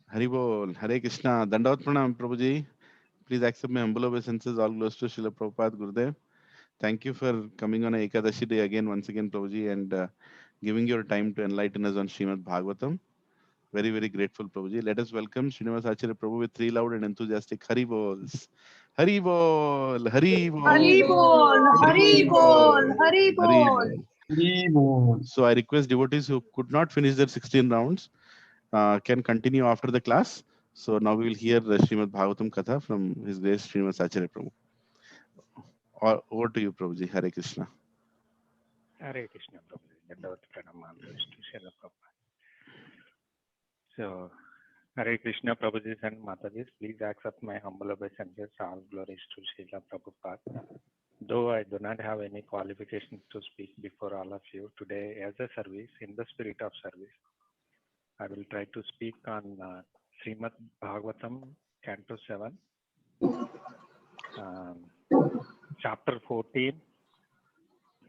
Hari Bol, Hare Krishna, Dandavat Pranam, Prabhuji. Please accept my humble obeisances, all glories to Srila Prabhupada Gurudev. Thank you for coming on Ekadashi day again, once again, Prabhuji, and giving your time to enlighten us on Srimad Bhagavatam. Very, very grateful, Prabhuji. Let us welcome Srinivas Acharya Prabhu with three loud and enthusiastic Hari Bols. Hari Bol, Hari Hari Bol, Bol, Hari Hari Bol, Bol, Hari Hari Bol. Bol. So I request devotees who could not finish their 16 rounds can continue after the class. So now we will hear the Srimad Bhagavatam Katha from His Grace Srinivas Acharya Prabhu. Over to you, Prabhuji. Hare Krishna. Hare Krishna, Prabhu. Dandavat Pranam, all glories to Srila Prabhupada. So, Hare Krishna, Prabhujis and Matajis, please accept my humble obeisances, all glories to Srila Prabhupada. Though I do not have any qualifications to speak before all of you today as a service, in the spirit of service, I will try to speak on Srimad Bhagavatam, Canto 7, Chapter 14,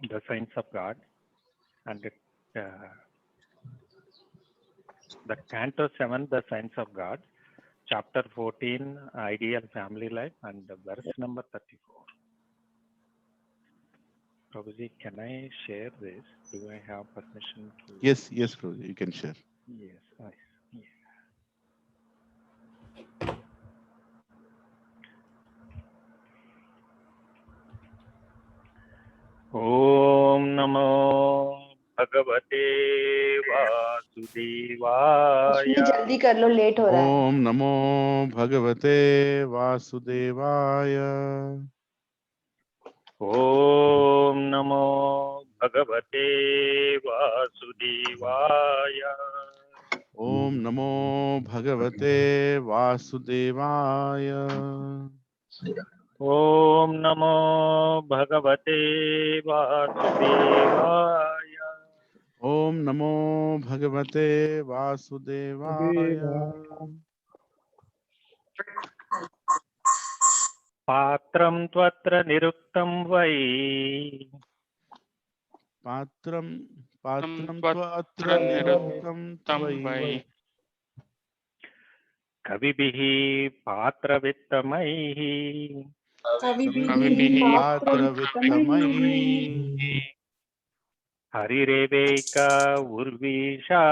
The Signs of God, and the Canto 7, The Signs of God, Chapter 14, Ideal Family Life, and verse number 34. Prabhuji, can I share this? Do I have permission to? Yes, Prabhuji, you can share. Yes, yeah. Om Namo Bhagavate Vasudevaya. उसमें जल्दी कर लो, late हो रहा है. Om Namo Bhagavate Vasudevaya. Om Namo Bhagavate Vasudevaya. Om Namo Bhagavate Vasudevaya. Om Namo Bhagavate Vasudevaya. Om Namo Bhagavate Vasudevaya. Patram Tvatra Niruktam Vai. Patram Tvatra Niruktam Tvai. Kavibihi Patravittamaihi. Kavibihi Patravittamai. Harireveika Urvisha.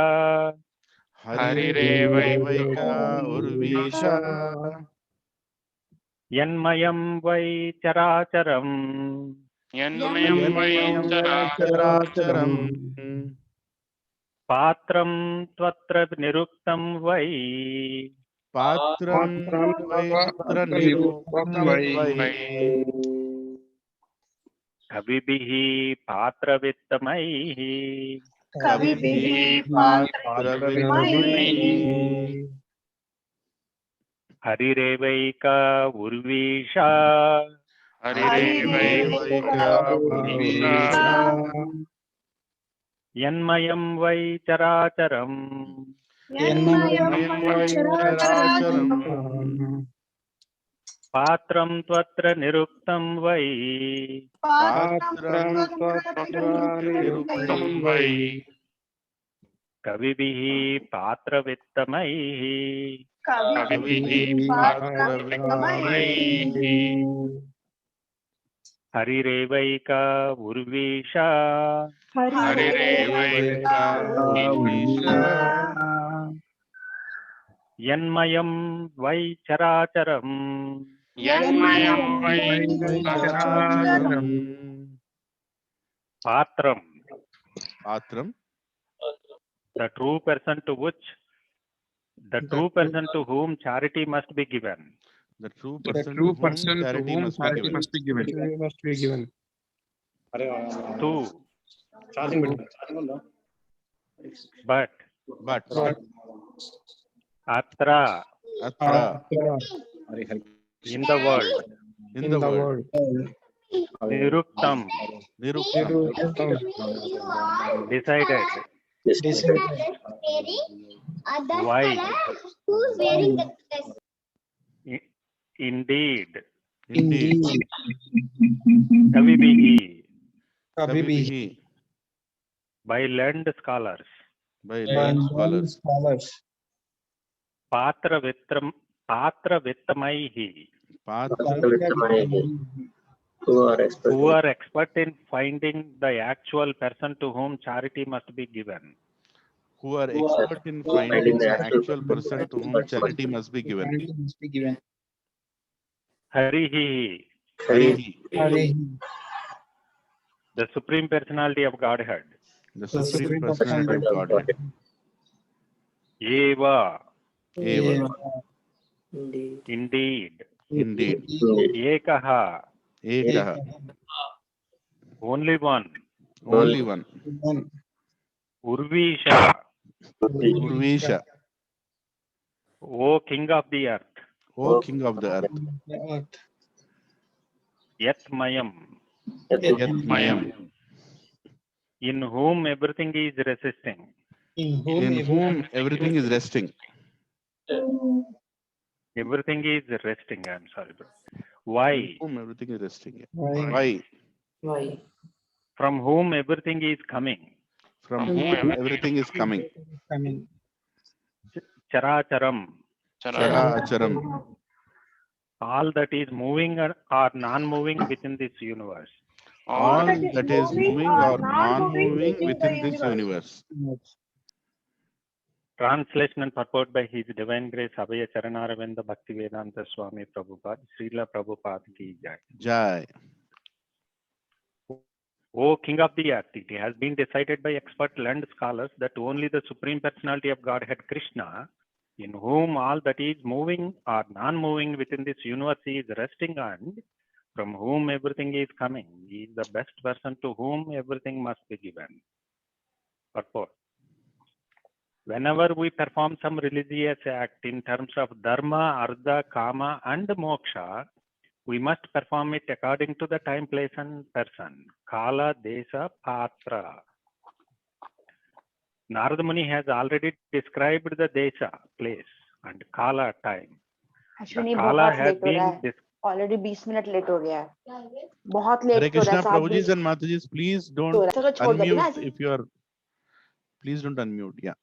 Harirevaika Urvisha. Yanmayam Vai Characharam. Yanmayam Vai Characharam. Patram Tvatra Niruktam Vai. Patram Tvatra Niruktam Vai. Kavibihi Patravittamaihi. Kavibihi Patravittamai. Harirevaika Urvisha. Harirevaika Urvisha. Yanmayam Vai Characharam. Yanmayam Vai Characharam. Patram Tvatra Niruktam Vai. Patram Tvatra Niruktam Vai. Kavibihi Patravittamaihi. Kavibihi Patravittamaihi. Harirevaika Urvisha. Harirevaika Urvisha. Yanmayam Vai Characharam. Yanmayam Vai Characharam. Patram, Patram. the true person to whom charity must be given. The true person to whom charity must be given. Two. But Atra, in the world, Niruktam, decided. Why? Who's wearing the dress? Indeed. Kavibihi. By learned scholars. पात्रवित्तमैः who are expert in finding the actual person to whom charity must be given. Who are expert in finding the actual person to whom charity must be given. Harihi, Harihi, the Supreme Personality of Godhead. the Supreme Personality of Godhead. Eva, Eva, indeed. indeed. Ekaha, Ekaha, only one. only one. Urvisha, Urvisha, O King of the Earth. O King of the Earth. Yat Mayam, Yat Mayam, in whom everything is resisting. in whom everything is resting. Everything is resting. I'm sorry, bro. Why? In whom everything is resting. Why? From whom everything is coming. From whom everything is coming. Characharam, Chara Acharam, all that is moving or non-moving within this universe. all that is moving or non-moving within this universe. Translation and purport by His Divine Grace Abhaya Charanaravindra Bhaktivedanta Swami Prabhupada, Srila Prabhupada ki jai. Jai. O King of the Earth, it has been decided by expert learned scholars that only the Supreme Personality of Godhead Krishna, in whom all that is moving or non-moving within this universe is resting and from whom everything is coming, is the best person to whom everything must be given. Purport. Whenever we perform some religious act in terms of dharma, artha, kama, and moksha, we must perform it according to the time, place, and person. Kala, Desa, Patra. Narada Muni has already described the Desa, place, and Kala, time. Ashwini Kala बहुत has late हो रहा been है already 20 minute late हो गया है बहुत Hare late हो रहा Krishna, है साहब Prabhuji and Mataji, please don't चलो छोड़ दो ना unmute if you are. Please don't unmute. Yeah.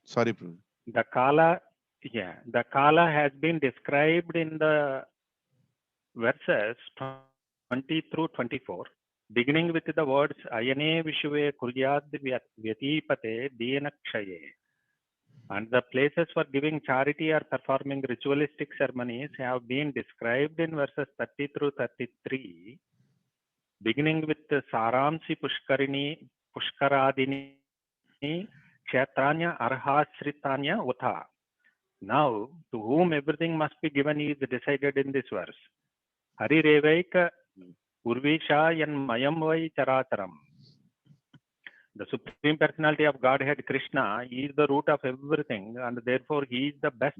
Sorry, Prabhuji. The Kala has been described in the verses 20 through 24, beginning with the words Ayane Vishwe Kuryad Vyatipate Dienakshaye. And the places for giving charity or performing ritualistic ceremonies have been described in verses 30 through 33, beginning with the Saramsi Pushkaradini Kshetranya Arhasritanya Utha. Now, to whom everything must be given is decided in this verse. Hari Revaika Urvisha Yan Mayam Vai Characharam. The Supreme Personality of Godhead Krishna is the root of everything, and therefore he is the best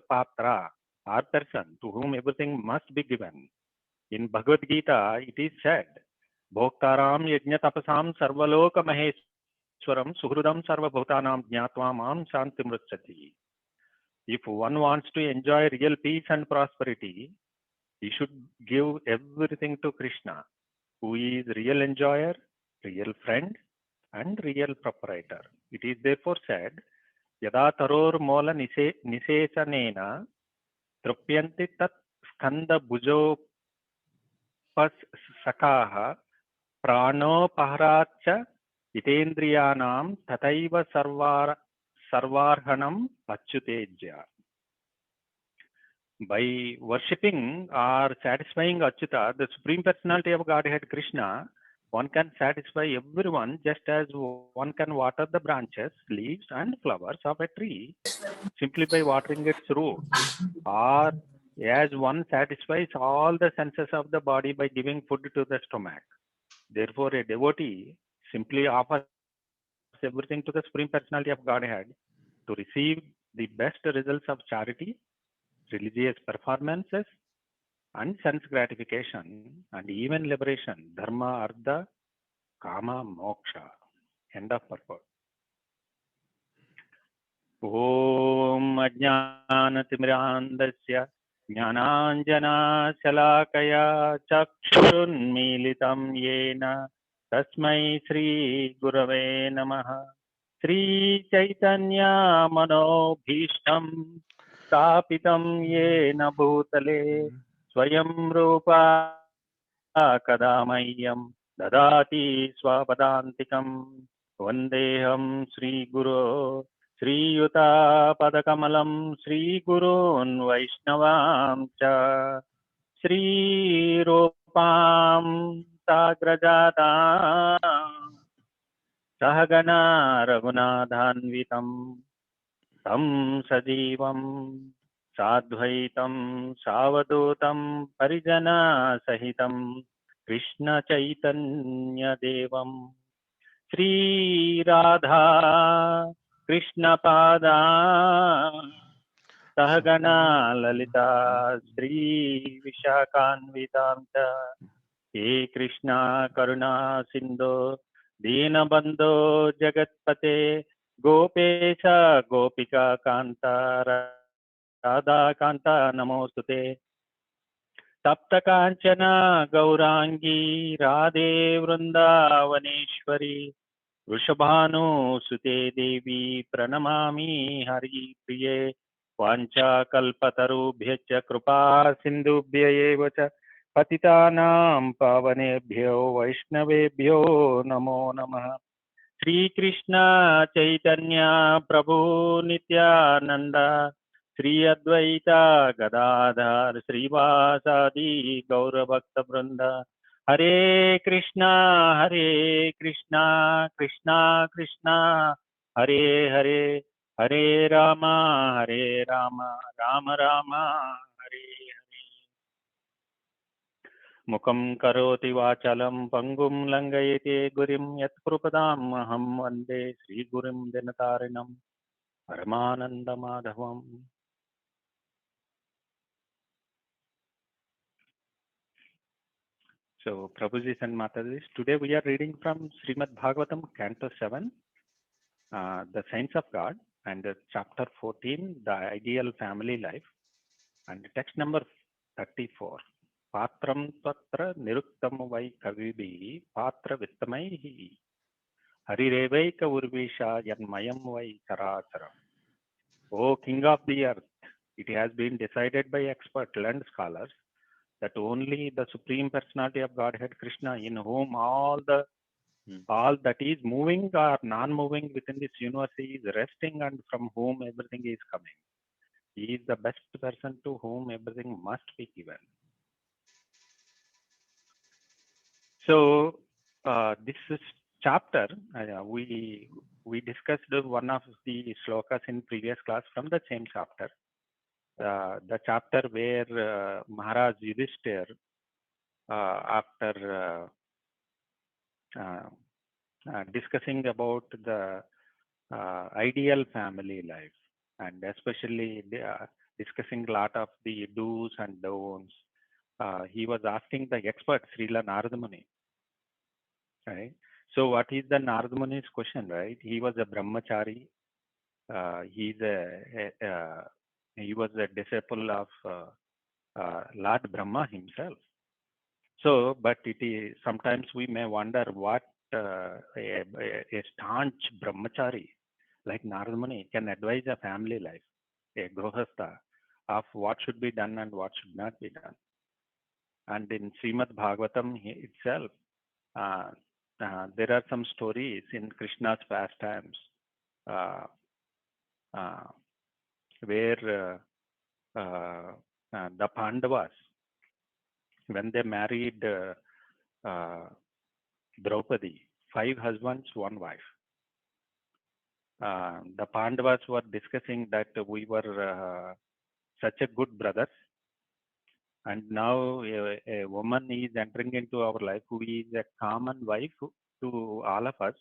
patra or person to whom everything must be given. In Bhagavad Gita, it is said, Bhoktaram Yajna Tapasam Sarvaloka Maheshwaram Suhrudam Sarva Bhutanam Jnatva Mam Shanti Mrutsati. If one wants to enjoy real peace and prosperity, he should give everything to Krishna, who is real enjoyer, real friend, and real proprietor. It is therefore said, Yada taror mola nisesanena trupyanti tat skanda bhujo pas sakaha prano paharacha itendriyanam tataiva sarvarhanam achyutejya. By worshipping or satisfying Achyuta, the Supreme Personality of Godhead Krishna, one can satisfy everyone just as one can water the branches, leaves, and flowers of a tree simply by watering its root, or as one satisfies all the senses of the body by giving food to the stomach. Therefore, a devotee simply offers everything to the Supreme Personality of Godhead to receive the best results of charity, religious performances, and sense gratification, and even liberation, dharma, artha, kama, moksha. End of purport. Om Ajnanatimirandasya Jnananjana Shalakaya Chakshurunmilitam Yena Tasmai Sri Gurave Namaha श्रीचैतन्यमनोभीष्टं स्थापितं येन भूतले स्वयं रूपा कदा मह्यं ददाति स्वपदान्तिकं वन्देऽहं श्रीगुरो श्रीयुतापदकमलं श्रीगुरून् वैष्णवां च श्रीरूपां साग्रजाता सहगणा रघुनाथान्वितं तं सजीवं साद्वैतं सावधूतं परिजनसहितं कृष्णचैतन्यदेवं श्रीराधा कृष्णपादा सहगणा ललिता श्रीविशाखान्वितां च हे कृष्णा करुणा सिन्धो दीनबन्धो जगत्पते गोपेश गोपिका कान्ता राधाकान्ता नमोऽस्तुते सप्तकाञ्चन गौराङ्गी राधे वृन्दावनेश्वरी वृषभानुसुते देवी प्रणमामि हरिप्रिये वाञ्छाकल्पतरुभ्यश्च कृपा सिन्धुभ्य एव च पतितानां पावनेभ्यो वैष्णवेभ्यो नमो नमः। श्रीकृष्ण चैतन्य प्रभु नित्यानंद श्री अद्वैता गदाधर श्रीवासादि गौरभक्तवृंद हरे कृष्णा कृष्णा कृष्णा हरे हरे हरे राम राम राम हरे हरे। मुखं करोति वाचालं पङ्गुं लङ्घयति गुरिं यत्कृपदाम् अहं वन्दे श्रीगुरुं दिनतारिणं परमानन्दमाधवम्। So, Prabhuji and Mataji, today we are reading from Srimad Bhagavatam, Canto 7, The Saints of God, and Chapter 14, The Ideal Family Life, and text number 34. Patram Tatra Niruktam Vai Kavibi Patra Vittamaihi Harirevaika Urvisha Yanmayam Vai Characharam. O King of the Earth, it has been decided by expert learned scholars that only the Supreme Personality of Godhead Krishna, in whom all that is moving or non-moving within this universe is resting and from whom everything is coming. He is the best person to whom everything must be given. So this is chapter we discussed one of the shlokas in previous class from the same chapter. The chapter where Maharaj Yudhishthir, after discussing about the ideal family life and especially discussing a lot of the do's and don'ts, he was asking the expert Srila Narada Muni, right? So what is the Narada Muni's question, right? He was a brahmachari. He was a disciple of Lord Brahma himself. So, but it is sometimes we may wonder what a staunch brahmachari like Narada Muni can advise a family life, a grihastha, of what should be done and what should not be done. And in Srimad Bhagavatam itself, there are some stories in Krishna's pastimes where the Pandavas, when they married Draupadi, 5 husbands, 1 wife. The Pandavas were discussing that we were such a good brothers, and now a woman is entering into our life who is a common wife to all of us.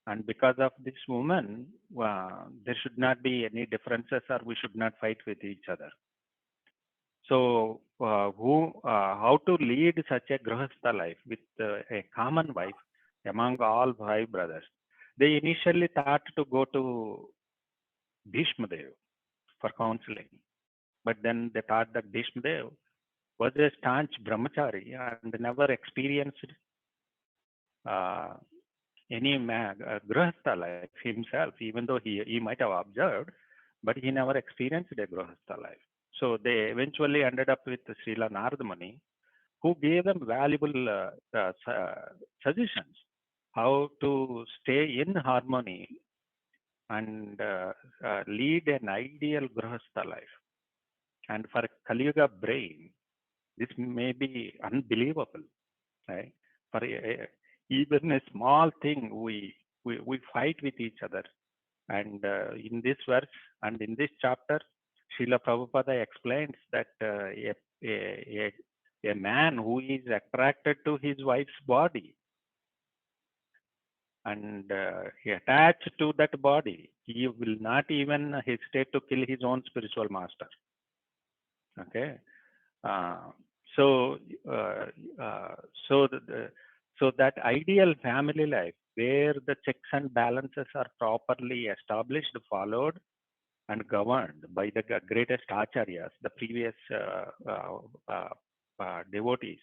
And because of this woman, there should not be any differences or we should not fight with each other. So, how to lead such a grihastha life with a common wife among all 5 brothers? They initially thought to go to Bhishma Dev for counseling, but then they thought that Bhishma Dev was a staunch brahmachari and never experienced any man, grahastha life himself, even though he might have observed, but he never experienced a grahastha life. So they eventually ended up with Srila Narada Muni, who gave them valuable suggestions how to stay in harmony and lead an ideal grahastha life. And for Kali Yuga brain, this may be unbelievable, right? For even a small thing, we fight with each other. And in this verse and in this chapter, Srila Prabhupada explains that a man who is attracted to his wife's body and he attached to that body, he will not even hesitate to kill his own spiritual master. Okay, so uh, so so that ideal family life where the checks and balances are properly established, followed, and governed by the greatest acharyas, the previous devotees,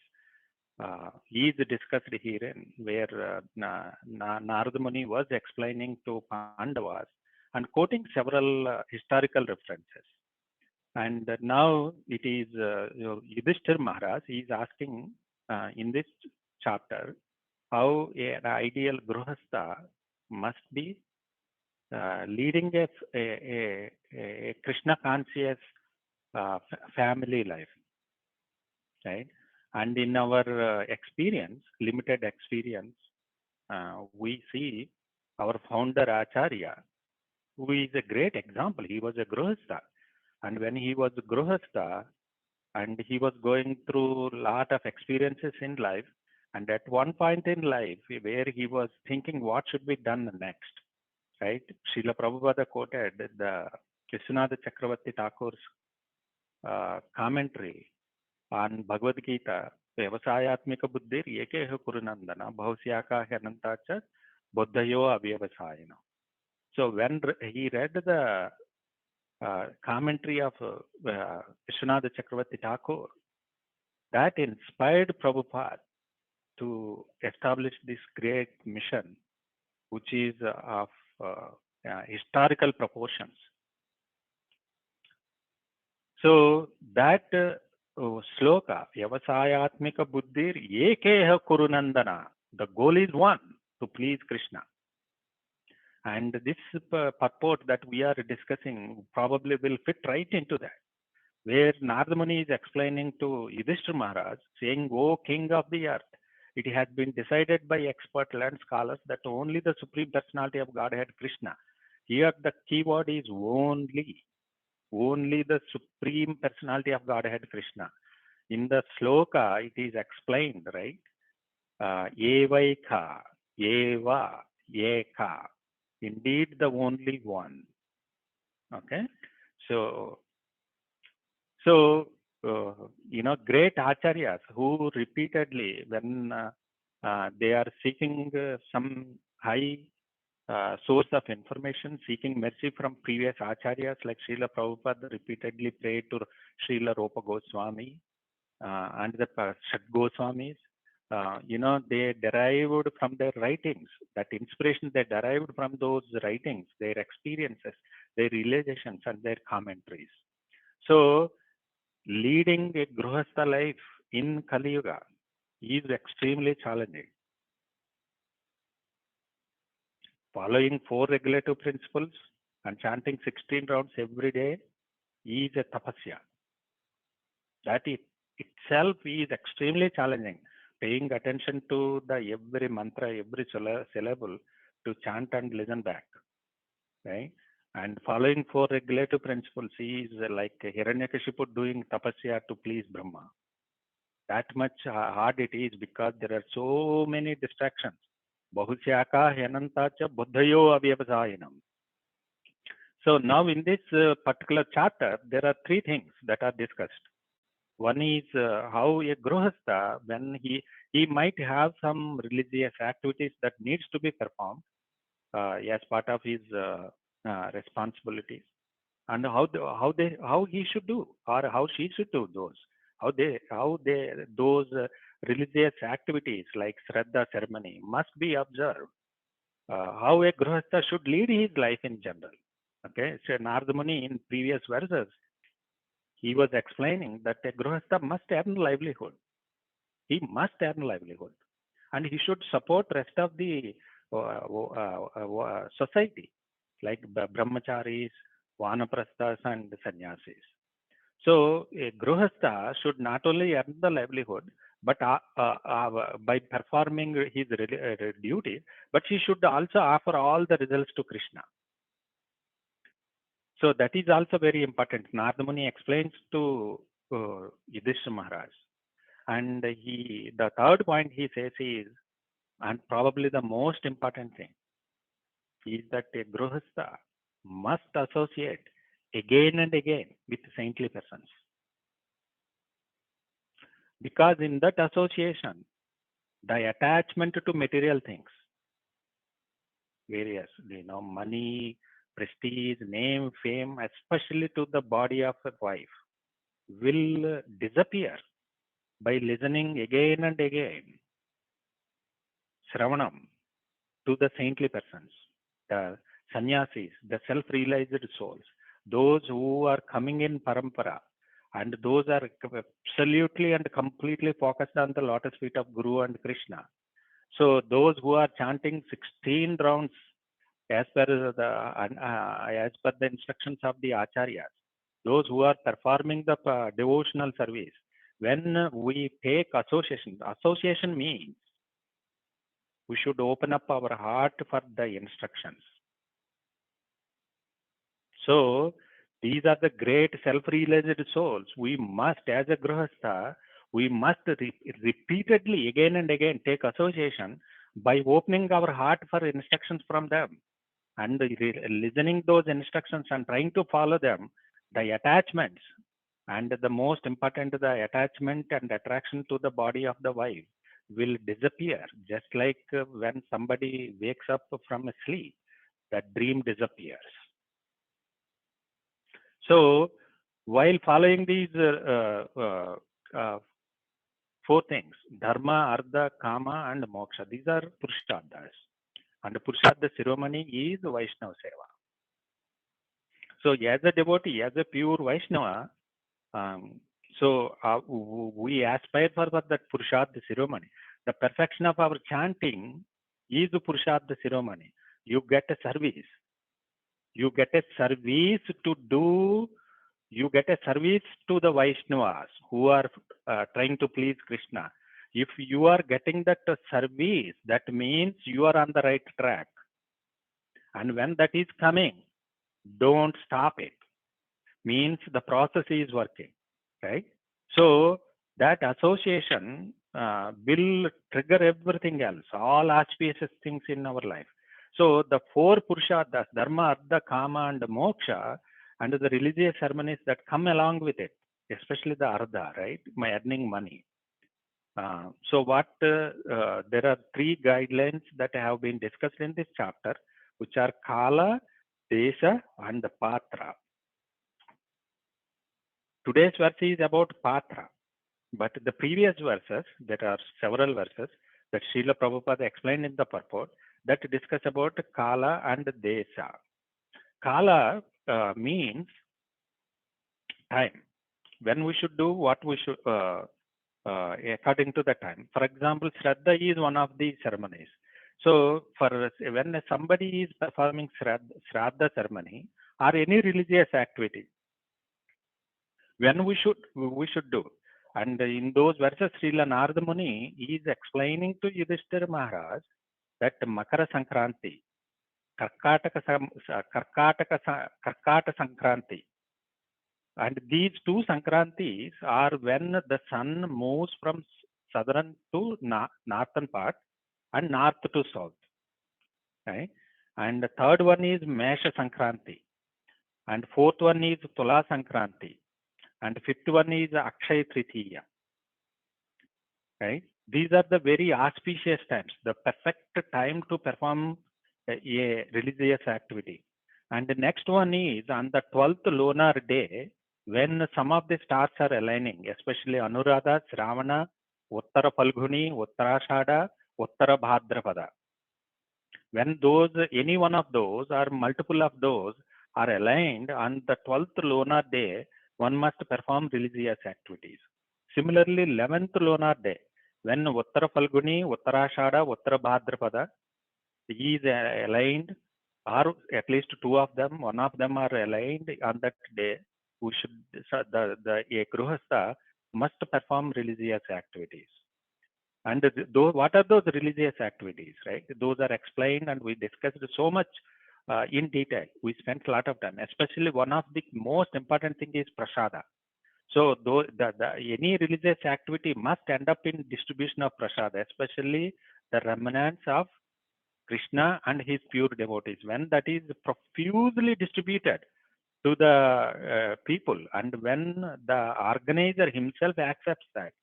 is discussed herein, where Narada Muni was explaining to Pandavas and quoting several historical references. And now it is Yudhishthir Maharaj is asking in this chapter how an ideal Grihastha must be leading a Krishna conscious family life, right? And in our experience, limited experience, we see our founder Acharya, who is a great example. He was a Grihastha. And when he was Grihastha and he was going through a lot of experiences in life, and at one point in life where he was thinking what should be done next, right? Srila Prabhupada quoted the Vishwanath Chakravarti Thakur's commentary on Bhagavad Gita, Vyavasayatmika Buddhir Yekeha Kurunandana Bhaushyaka Hanantacha Buddhayo Avyavasayana. So when he read the commentary of Vishwanath Chakravarti Thakur, that inspired Prabhupada to establish this great mission, which is of historical proportions. So that sloka, Vyavasayatmika Buddhir Yekeha Kurunandana, the goal is one, to please Krishna. And this purport that we are discussing probably will fit right into that, where Narada Muni is explaining to Yudhishthira Maharaj, saying, O king of the earth, it has been decided by expert learned scholars that only the Supreme Personality of Godhead Krishna, here the keyword is only the Supreme Personality of Godhead Krishna. In the sloka, it is explained, right? Evaika, Eva, Eka. Indeed, the only one. Okay, so great acharyas who repeatedly, when they are seeking some high source of information, seeking mercy from previous acharyas, like Srila Prabhupada repeatedly prayed to Srila Rupa Goswami and the Shat Goswamis. They derived from their writings, that inspiration they derived from those writings, their experiences, their realizations, and their commentaries. So, leading a Grihastha life in Kali Yuga is extremely challenging. Following 4 regulative principles and chanting 16 rounds every day is a tapasya. That itself is extremely challenging. Paying attention to the every mantra, every syllable to chant and listen back, right? And following 4 regulative principles is like Hiranyakashipu doing tapasya to please Brahma. That much hard it is because there are so many distractions. Bahusyaka Hyanantacha Buddhayo Avyavasayanam. So now in this particular chapter, there are 3 things that are discussed. One is how a Grihastha, when he might have some religious activities that needs to be performed as part of his responsibilities, and how he should do, or how she should do those, those religious activities like Shraddha ceremony must be observed. how a Grihastha should lead his life in general. Okay, so Narada Muni in previous verses, he was explaining that a Grihastha must earn livelihood. He must earn livelihood, and he should support rest of the society, like brahmacharis, vanaprasthas, and sannyasis. So a Grihastha should not only earn the livelihood, but by performing his duty, but he should also offer all the results to Krishna. So that is also very important. Narada Muni explains to Yudhishthira Maharaj. And the third point he says is, and probably the most important thing, is that a Grihastha must associate again and again with saintly persons. Because in that association, the attachment to material things, various, money, prestige, name, fame, especially to the body of a wife, will disappear by listening again and again, Shravanam, to the saintly persons, the sannyasis, the self-realized souls, those who are coming in parampara, and those are absolutely and completely focused on the lotus feet of Guru and Krishna. So those who are chanting 16 rounds as per the instructions of the acharyas, those who are performing the devotional service, when we take association means we should open up our heart for the instructions. So these are the great self-realized souls. We must, as a Grihastha, we must repeatedly, again and again, take association by opening our heart for instructions from them and listening those instructions and trying to follow them. The attachments, and the most important, the attachment and attraction to the body of the wife will disappear, just like when somebody wakes up from a sleep, that dream disappears. So while following these 4 things, dharma, artha, kama, and moksha, these are purusharthas. And Purushadha Shiromani is Vaishnava Seva. So as a devotee, as a pure Vaishnava, we aspire for that Purushadha Shiromani. The perfection of our chanting is Purushadha Shiromani. You get a service. You get a service to do. You get a service to the Vaishnavas who are trying to please Krishna. If you are getting that service, that means you are on the right track. And when that is coming, don't stop it. Means the process is working, right? So that association will trigger everything else, all auspicious things in our life. So the 4 Purusharthas, Dharma, Artha, Kama, and Moksha, and the religious ceremonies that come along with it, especially the Artha, right? My earning money. So there are 3 guidelines that have been discussed in this chapter, which are Kala, Desha, and Patra. Today's verse is about Patra, but the previous verses, there are several verses that Srila Prabhupada explained in the purport that discuss about Kala and Desha. Kala means time, when we should do what we should according to the time. For example, Shraddha is one of the ceremonies. So when somebody is performing Shraddha ceremony or any religious activity, when we should do. And in those verses, Srila Narada Muni is explaining to Yudhishthira Maharaj that Makara Sankranti, Karkataka Sankranti, and these 2 Sankrantis are when the sun moves from southern to northern part and north to south. Right? And the third one is Mesha Sankranti, and 4th one is Tula Sankranti, and 5th one is Akshay Tritiya. Right? These are the very auspicious times, the perfect time to perform a religious activity. And the next one is on the 12th lunar day, when some of the stars are aligning, especially Anuradha, Shravana, Uttara Falguni, Uttarashada, Uttara Bhadrapada. when those, any one of those or multiple of those are aligned on the 12th lunar day, one must perform religious activities. Similarly, 11th lunar day, when Uttara Falguni, Uttarashada, Uttara Bhadrapada is aligned, or at least two of them, one of them are aligned on that day, we should, a Gruhastha must perform religious activities. And those, what are those religious activities, right? Those are explained and we discussed so much in detail. We spent a lot of time, especially one of the most important thing is prasada. So any religious activity must end up in distribution of prasada, especially the remnants of Krishna and his pure devotees. When that is profusely distributed to the people, and when the organizer himself accepts that,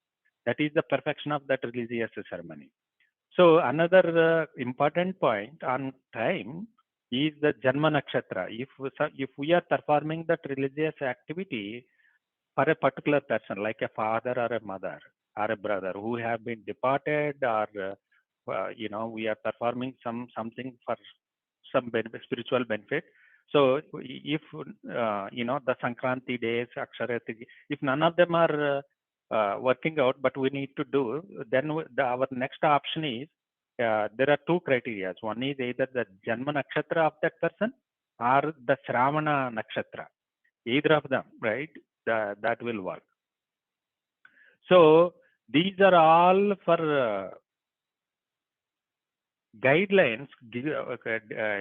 that is the perfection of that religious ceremony. So another important point on time is the Janma Nakshatra. If we are performing that religious activity for a particular person, like a father or a mother or a brother who have been departed, or we are performing something for some spiritual benefit. So if the Sankranti days, Akshara Tritiya, if none of them are working out, but we need to do, then our next option is, there are two criteria. One is either the Janma Nakshatra of that person or the Shravana Nakshatra. Either of them, right? That will work. So these are all for guidelines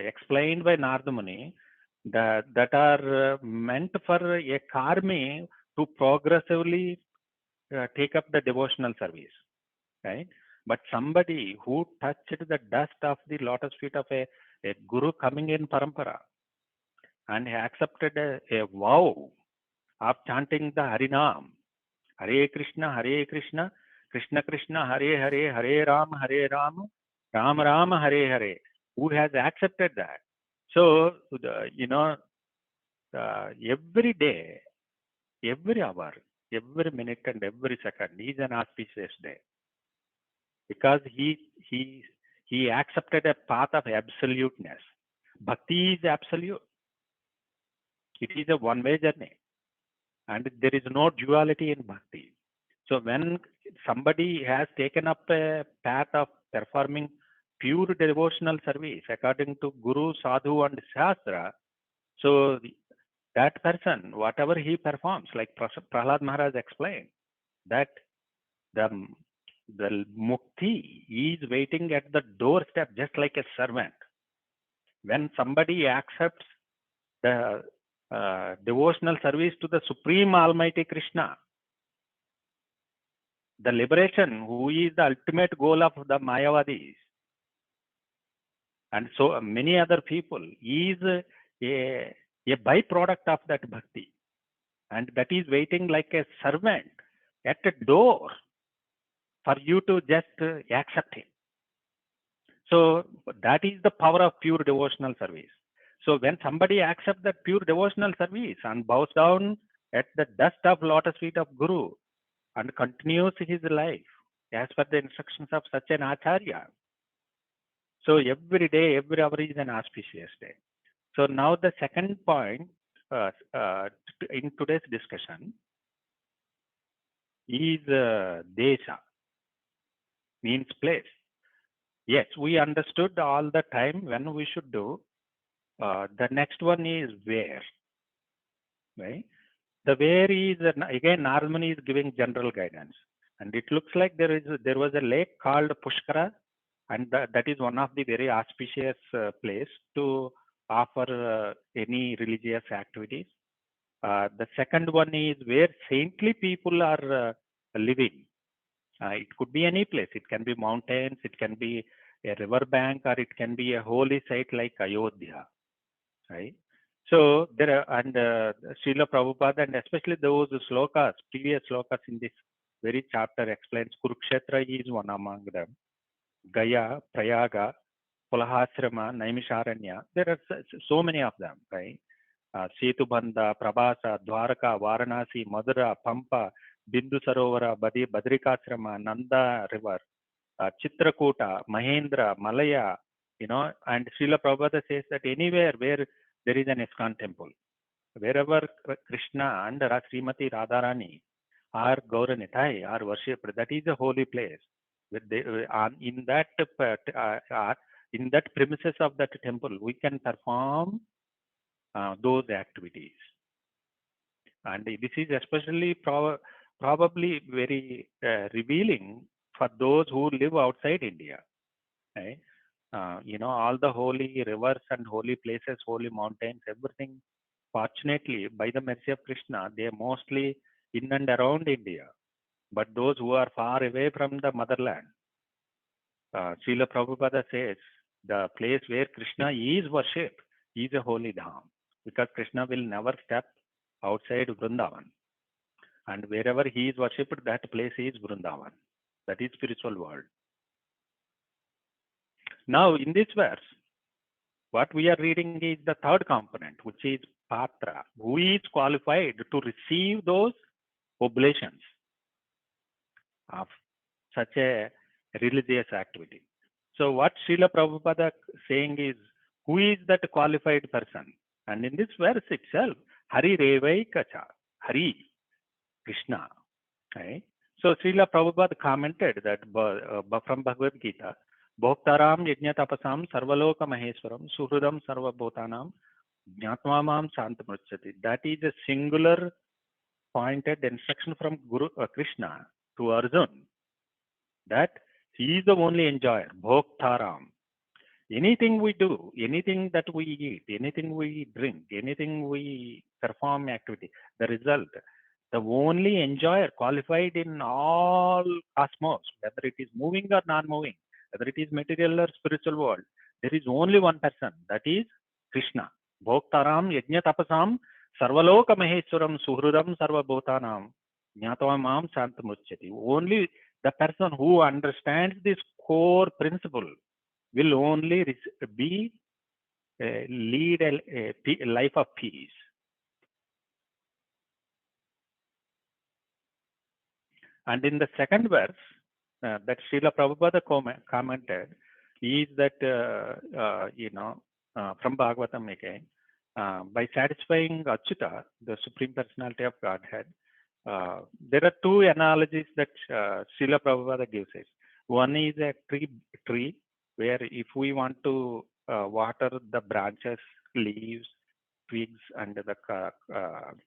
explained by Narada Muni that are meant for a karmi to progressively take up the devotional service, right? But somebody who touched the dust of the lotus feet of a guru coming in parampara and accepted a vow of chanting the Harinam, Hare Krishna, Krishna Krishna, Hare Hare, Hare Rama, Rama Rama, Hare Hare, who has accepted that. So, every day, every hour, every minute and every second is an auspicious day, because he accepted a path of absoluteness. Bhakti is absolute. It is a one-way journey, and there is no duality in bhakti. So when somebody has taken up a path of performing pure devotional service according to Guru, Sadhu and Shastra, so that person, whatever he performs, like Prahlad Maharaj explained, that the mukti is waiting at the doorstep just like a servant. When somebody accepts the devotional service to the Supreme Almighty Krishna, the liberation, who is the ultimate goal of the Mayavadis and so many other people, is a byproduct of that bhakti, and that is waiting like a servant at a door for you to just accept him. So that is the power of pure devotional service. So when somebody accepts that pure devotional service and bows down at the dust of lotus feet of Guru and continues his life as per the instructions of such an Acharya, so every day, every hour is an auspicious day. So now the second point in today's discussion is Desha, means place. Yes, we understood all the time when we should do. The next one is where, right? The where is, again, Narada Muni is giving general guidance. And it looks like there was a lake called Pushkara, and that is one of the very auspicious place to offer any religious activities. The second one is where saintly people are living. It could be any place. It can be mountains, it can be a river bank, or it can be a holy site like Ayodhya, right? So there are, and Srila Prabhupada, and especially those slokas, previous slokas in this very chapter explains Kurukshetra is one among them. Gaya, Prayaga, Pulahasrama, Naimisharanya, there are so many of them, right? Setubandha, Prabhasa, Dwaraka, Varanasi, Madura, Pampa, Bindu Sarovara, Badrikasrama, Nanda River, Chitrakuta, Mahendra, Malaya, you know, and Srila Prabhupada says that anywhere where there is an ISKCON temple, wherever Krishna and Srimati Radharani are Gauranitai, are worshipped, that is a holy place. In that premises of that temple, we can perform those activities. And this is especially probably very revealing for those who live outside India. Right? You know, all the holy rivers and holy places, holy mountains, everything, fortunately, by the mercy of Krishna, they are mostly in and around India. But those who are far away from the motherland, Srila Prabhupada says, the place where Krishna is worshipped is a holy dham, because Krishna will never step outside Vrindavan. And wherever he is worshipped, that place is Vrindavan. That is spiritual world. Now, in this verse, what we are reading is the third component, which is Patra, who is qualified to receive those oblations of such a religious activity. So what Srila Prabhupada saying is, who is that qualified person? And in this verse itself, Hari Revaikacha, Hari, Krishna. Right? So Srila Prabhupada commented that from Bhagavad Gita, Bhoktaram Yajnatapasam Sarvaloka Maheswaram Suhridam Sarvabhotanam Jnatmamam Santamruchati. That is a singular pointed instruction from Guru Krishna to Arjun, that he is the only enjoyer, Bhoktaram. Anything we do, anything that we eat, anything we drink, anything we perform activity, the result, the only enjoyer qualified in all cosmos, whether it is moving or non-moving, whether it is material or spiritual world, there is only one person, that is Krishna. Bhoktaram yajna tapasam sarvaloka maheswaram suhrudam sarvabhotanam jnatavamam santamuchyati. Only the person who understands this core principle will only lead a life of peace. And in the second verse, that Srila Prabhupada commented is that, from Bhagavatam again, by satisfying Achyuta, the Supreme Personality of Godhead, there are two analogies that Srila Prabhupada gives us. One is a tree where if we want to water the branches, leaves, twigs, and the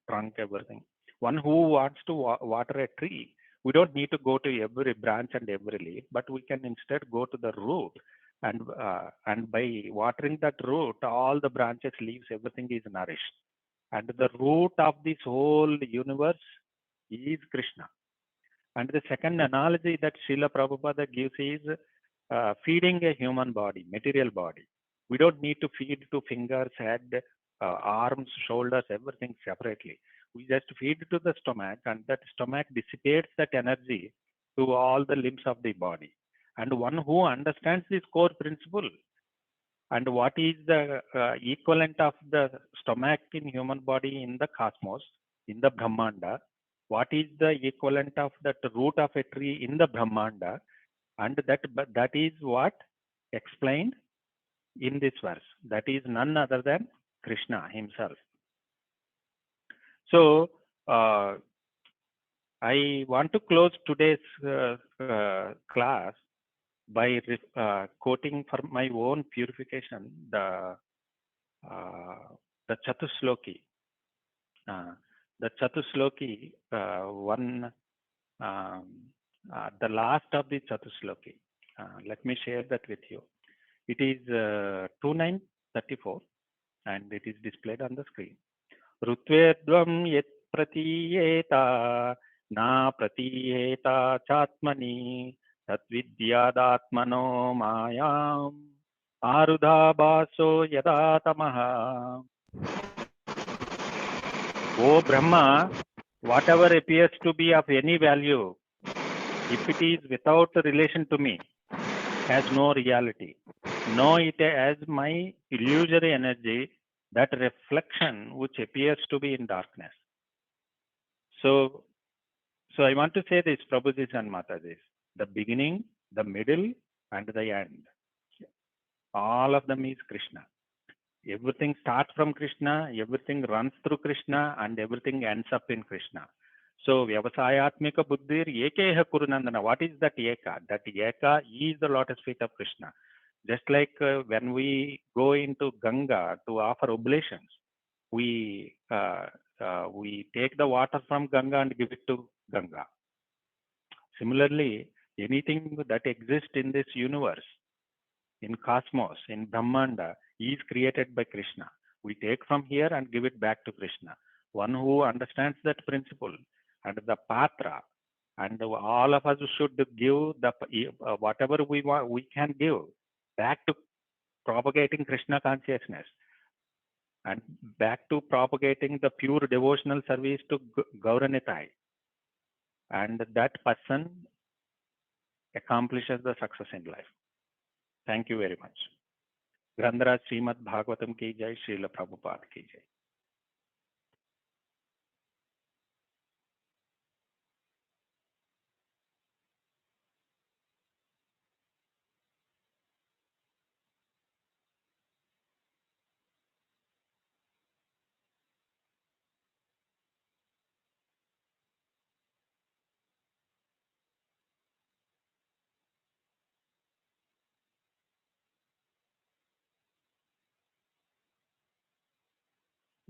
trunk, everything. One who wants to water a tree, we don't need to go to every branch and every leaf, but we can instead go to the root, and by watering that root, all the branches, leaves, everything is nourished. And the root of this whole universe is Krishna. And the second analogy that Srila Prabhupada gives is feeding a human body, material body. We don't need to feed to fingers, head, arms, shoulders, everything separately. We just feed to the stomach, and that stomach dissipates that energy to all the limbs of the body. And one who understands this core principle, and what is the equivalent of the stomach in human body in the cosmos, in the Brahmanda, what is the equivalent of that root of a tree in the Brahmanda, and that is what explained in this verse. That is none other than Krishna himself. So I want to close today's class by quoting for my own purification the Chatushloki. The Chatushloki, the last of the Chatushloki. Let me share that with you. It is 2934, and it is displayed on the screen. Rutvedvam yet pratiyeta na pratiyeta chatmani tatvidyadatmano mayam arudha baso yadatamaha. O Brahma, whatever appears to be of any value, if it is without relation to me, has no reality. Know it as my illusory energy, that reflection which appears to be in darkness. So I want to say this, Prabhuji and Mataji, the beginning, the middle, and the end. All of them is Krishna. Everything starts from Krishna, everything runs through Krishna, and everything ends up in Krishna. So, Vyavasayatmika Buddhir Ekeha Kurunandana. What is that Eka? That Eka is the lotus feet of Krishna. Just like when we go into Ganga to offer oblations, we take the water from Ganga and give it to Ganga. Similarly, anything that exists in this universe, in cosmos, in Brahmanda, is created by Krishna. We take from here and give it back to Krishna. One who understands that principle and the patra, and all of us should give the whatever we want, we can give back to propagating Krishna consciousness and back to propagating the pure devotional service to Gauranitai. And that person accomplishes the success in life. Thank you very much. Grandharaj Srimad Bhagavatam ki jai, Srila Prabhupada ki jai.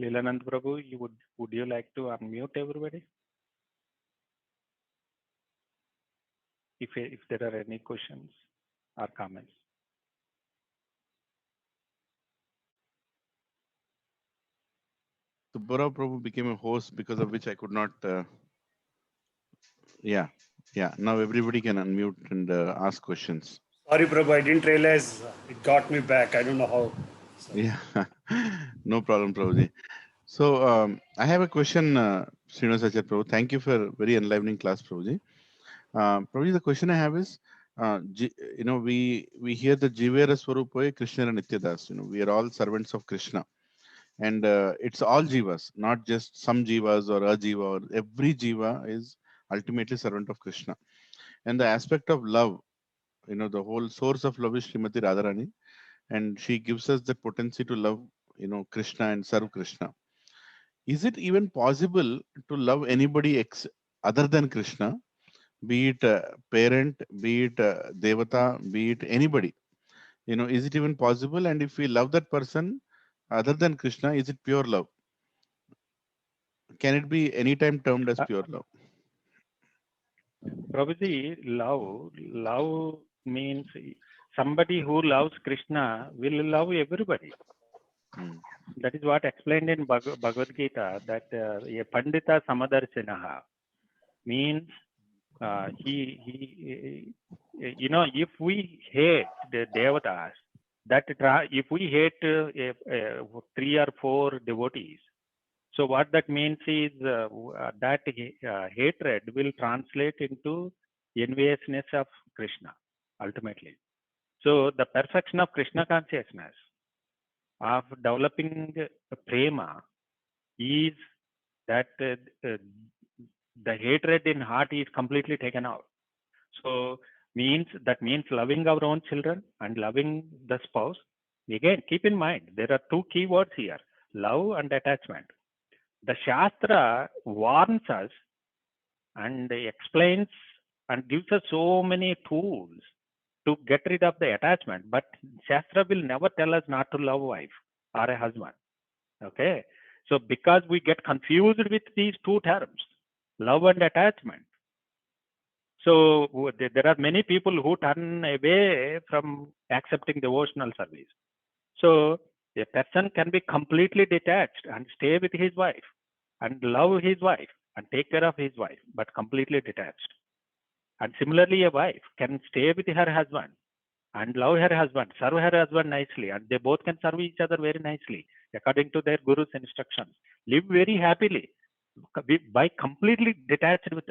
Leelanand Prabhu, would you like to unmute everybody? If there are any questions or comments. Subbarao Prabhu became a host, because of which I could not. Yeah. Now everybody can unmute and ask questions. Sorry, Prabhu, I didn't realize it got me back. I don't know how. Sorry. Yeah, no problem, Prabhuji. So I have a question, Srinivas Acharya Prabhu. Thank you for very enlivening class, Prabhuji. Prabhuji, the question I have is, we hear the Jivera Swarupoye Krishna and Nityadas. We are all servants of Krishna, and it's all jivas, not just some jivas or a jiva. Or every jiva is ultimately servant of Krishna. And the aspect of love, the whole source of love is Srimati Radharani, and she gives us the potency to love, Krishna and serve Krishna. Is it even possible to love anybody other than Krishna, be it a parent, be it a devata, be it anybody? Is it even possible? And if we love that person other than Krishna, is it pure love? Can it be anytime termed as pure love? Prabhuji, love means somebody who loves Krishna will love everybody. That is what explained in Bhagavad Gita, that a Pandita Samadarshinaha means if we hate the devatas, if we hate 3 or 4 devotees, so what that means is that hatred will translate into enviousness of Krishna ultimately. So the perfection of Krishna consciousness, of developing prema, is that the hatred in heart is completely taken out. So that means loving our own children and loving the spouse. Again, keep in mind, there are 2 key words here, love and attachment. The Shastra warns us and explains and gives us so many tools to get rid of the attachment, but Shastra will never tell us not to love wife or a husband. Okay, so because we get confused with these 2 terms, love and attachment, so there are many people who turn away from accepting devotional service. So a person can be completely detached and stay with his wife and love his wife and take care of his wife, but completely detached. And similarly, a wife can stay with her husband and love her husband, serve her husband nicely, and they both can serve each other very nicely according to their guru's instructions. Live very happily by completely detached with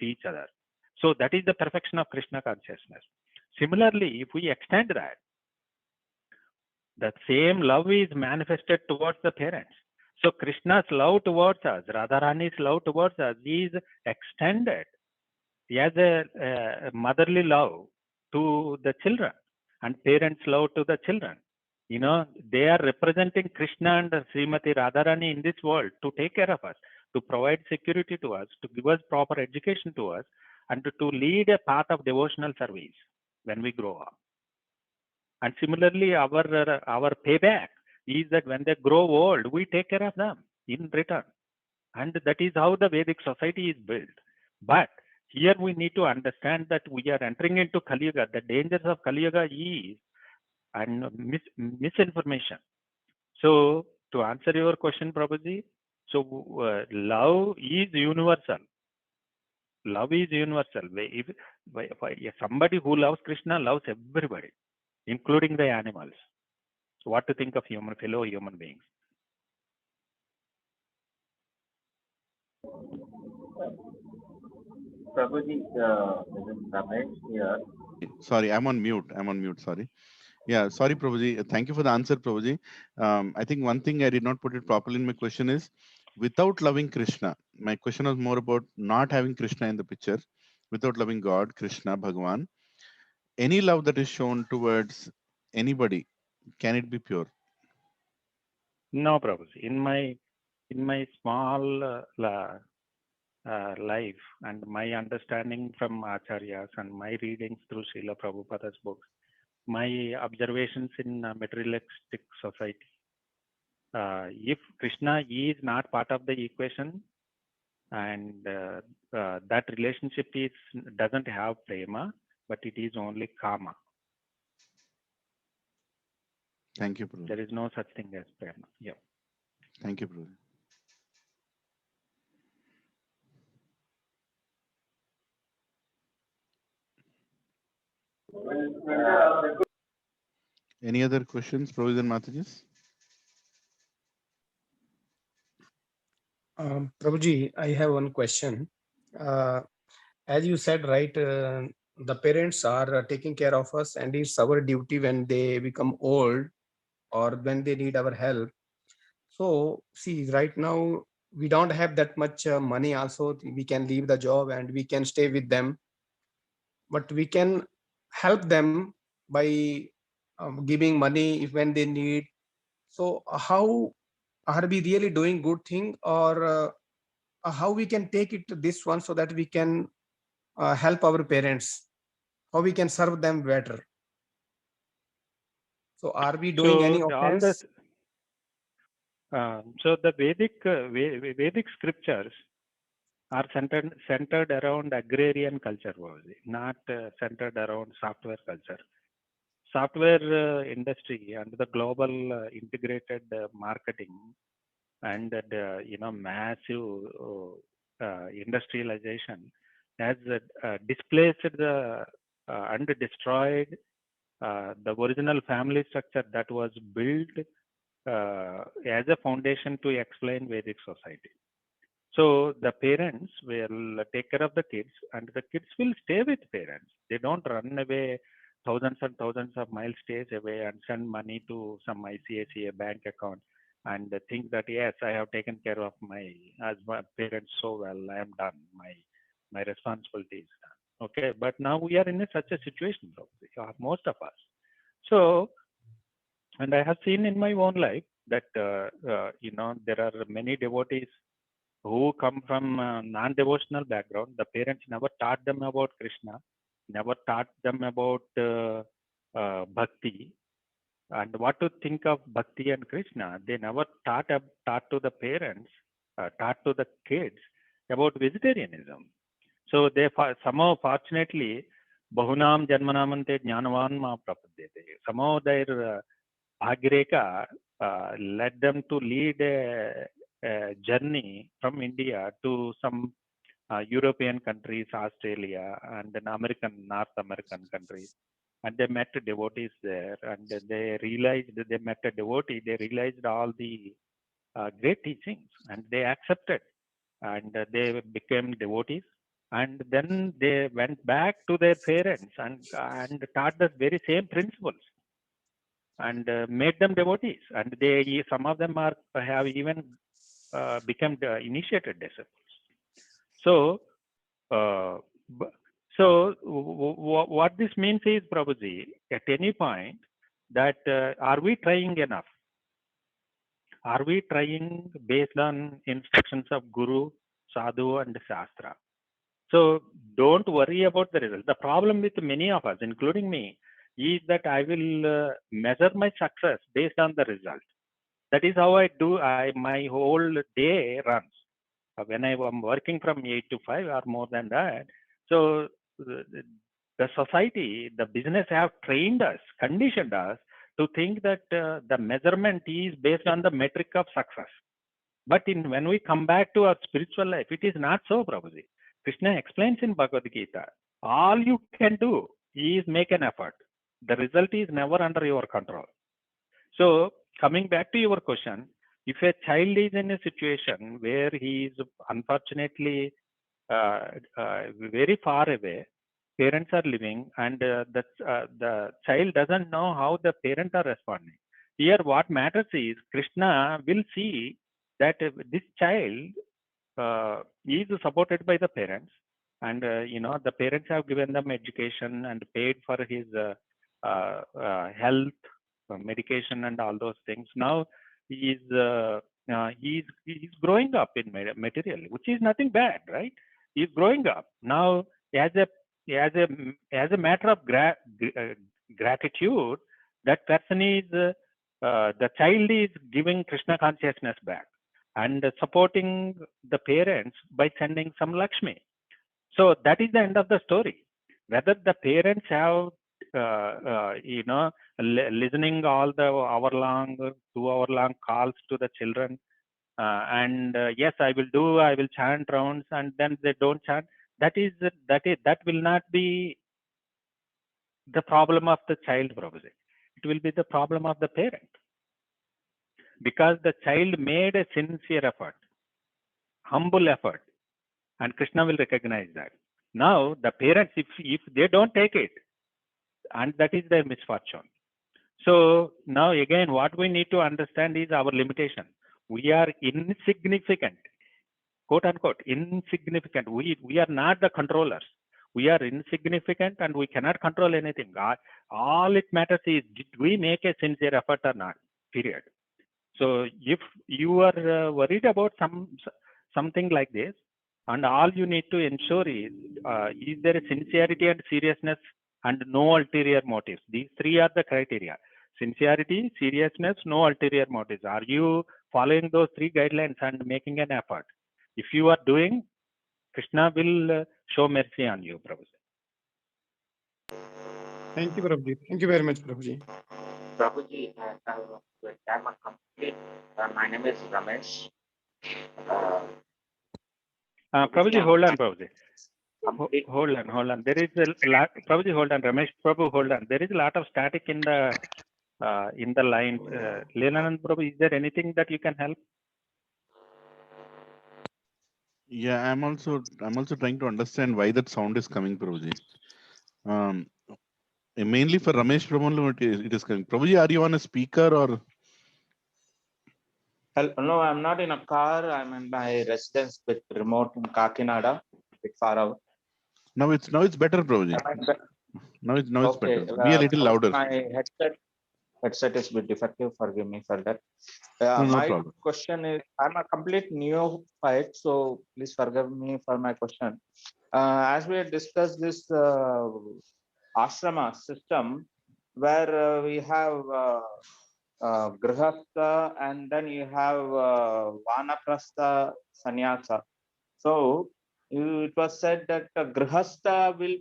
each other. So that is the perfection of Krishna consciousness. Similarly, if we extend that, the same love is manifested towards the parents. So Krishna's love towards us, Radharani's love towards us is extended as a motherly love to the children. and parents' love to the children. You know, they are representing Krishna and Srimati Radharani in this world to take care of us, to provide security to us, to give us proper education to us, and to lead a path of devotional service when we grow up. And similarly, our payback is that when they grow old, we take care of them in return. And that is how the Vedic society is built. But here we need to understand that we are entering into Kali Yuga. The dangers of Kali Yuga is and misinformation. So to answer your question, Prabhuji, so love is universal. Love is universal. If somebody who loves Krishna loves everybody, including the animals. So what to think of fellow human beings? Prabhuji, this is Ramesh here. Sorry, I'm on mute. Sorry. Yeah, sorry, Prabhuji. Thank you for the answer, Prabhuji. I think one thing I did not put it properly in my question is, without loving Krishna, my question was more about not having Krishna in the picture, without loving God, Krishna, Bhagavan, any love that is shown towards anybody, can it be pure? No, Prabhuji. In my small life and my understanding from Acharyas and my readings through Srila Prabhupada's books, my observations in materialistic society, if Krishna is not part of the equation and that relationship doesn't have prema, but it is only kama. Thank you, Prabhuji. There is no such thing as prema. Yeah. Thank you, Prabhuji. Any other questions, Prabhuji and Matajis? Prabhuji, I have one question. As you said, right, the parents are taking care of us, and it's our duty when they become old or when they need our help. So, see, right now we don't have that much money. Also, we can leave the job and we can stay with them, but we can help them by giving money if when they need. So, how are we really doing good thing, or how we can take it to this one so that we can help our parents, how we can serve them better? So are we doing any offense? So the Vedic scriptures are centered around agrarian culture, not centered around software culture. Software industry and the global integrated marketing and massive industrialization has displaced and destroyed the original family structure that was built as a foundation to explain Vedic society. So the parents will take care of the kids, and the kids will stay with parents. They don't run away thousands and thousands of miles, stays away and send money to some ICICI bank account and think that, yes, I have taken care of my parents so well, I am done, my responsibility is done. Okay, but now we are in such a situation, most of us. So, and I have seen in my own life that there are many devotees who come from non-devotional background. The parents never taught them about Krishna, never taught them about bhakti and what to think of bhakti and Krishna. They never taught to the parents, taught to the kids about vegetarianism. So they somehow, fortunately, bahunam janmanamante jnanavan ma prapadyate. Somehow their bhagireka led them to lead a journey from India to some European countries, Australia, and then North American countries. And they met devotees there, and they realized that they met a devotee. They realized all the great teachings, and they accepted, and they became devotees. And then they went back to their parents and taught the very same principles, and made them devotees. And some of them have even become initiated disciples. So So what this means is, Prabhuji, at any point that are we trying enough? Are we trying based on instructions of Guru, Sadhu, and Shastra? So don't worry about the result. The problem with many of us, including me, is that I will measure my success based on the result. That is how I do. My whole day runs. When I am working from 8 to 5 or more than that. So the society, the business have trained us, conditioned us to think that the measurement is based on the metric of success. But when we come back to our spiritual life, it is not so, Prabhuji. Krishna explains in Bhagavad Gita, all you can do is make an effort. The result is never under your control. So coming back to your question, if a child is in a situation where he is unfortunately very far away, parents are living, and the child doesn't know how the parents are responding. Here, what matters is Krishna will see that this child is supported by the parents, and the parents have given them education and paid for his health, medication, and all those things. Now he is growing up in material, which is nothing bad, right? He's growing up now as a matter of gratitude. That person is the child is giving Krishna consciousness back and supporting the parents by sending some Lakshmi. So that is the end of the story. Whether the parents have listening all the hour-long, 2-hour-long calls to the children, and yes, I will chant rounds, and then they don't chant. That will not be the problem of the child, Prabhuji. It will be the problem of the parent, because the child made a sincere effort, humble effort, and Krishna will recognize that. Now the parents, if they don't take it, and that is their misfortune. So now again, what we need to understand is our limitation. We are insignificant, quote unquote, insignificant. We are not the controllers. We are insignificant and we cannot control anything. All it matters is, did we make a sincere effort or not, period. So if you are worried about something like this, and all you need to ensure is there a sincerity and seriousness and no ulterior motives? These three are the criteria: sincerity, seriousness, no ulterior motives. Are you following those three guidelines and making an effort? If you are doing, Krishna will show mercy on you, Prabhuji. Thank you, Prabhuji. Thank you very much, Prabhuji. Prabhuji, I'm a complete. My name is Ramesh. Prabhuji, hold on, Prabhuji. Complete. Hold on. There is a lot. Prabhuji, hold on. Ramesh Prabhu, hold on. There is a lot of static in the line. Leelanand Prabhu, is there anything that you can help? Yeah, I'm also trying to understand why that sound is coming, Prabhuji. Mainly for Ramesh Prabhu, it is coming. Prabhuji, are you on a speaker or? No, I'm not in a car. I'm in my residence with remote in Kakinada, a bit far out. Now it's better, Prabhuji. Now it's Okay, better. Be a little louder. My headset is a bit defective. Forgive me for that. No my problem. question is, I'm a complete neophyte, so please forgive me for my question. As we had discussed this ashrama system, where we have grihastha and then you have vanaprastha sannyasa. So it was said that grihastha will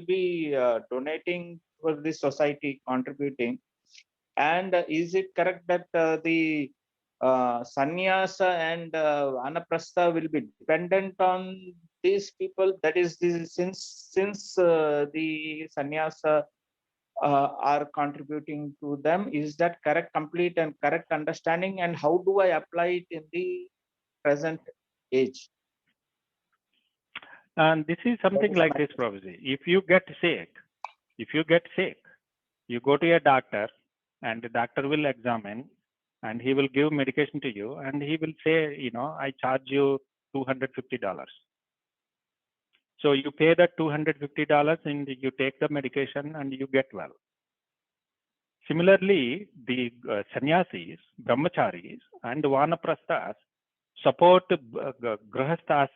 be donating for the society, contributing. And is it correct that the sannyasa and vanaprastha will be dependent on these people? That is, since the sannyasa are contributing to them, is that correct, complete and correct understanding? And how do I apply it in the present age? And this is something like this, Prabhuji. If you get sick, you go to a doctor, and the doctor will examine, and he will give medication to you, and he will say, I charge you $250. So you pay that $250 and you take the medication and you get well. Similarly, the sannyasis, brahmacharis, and vanaprasthas support grahasthas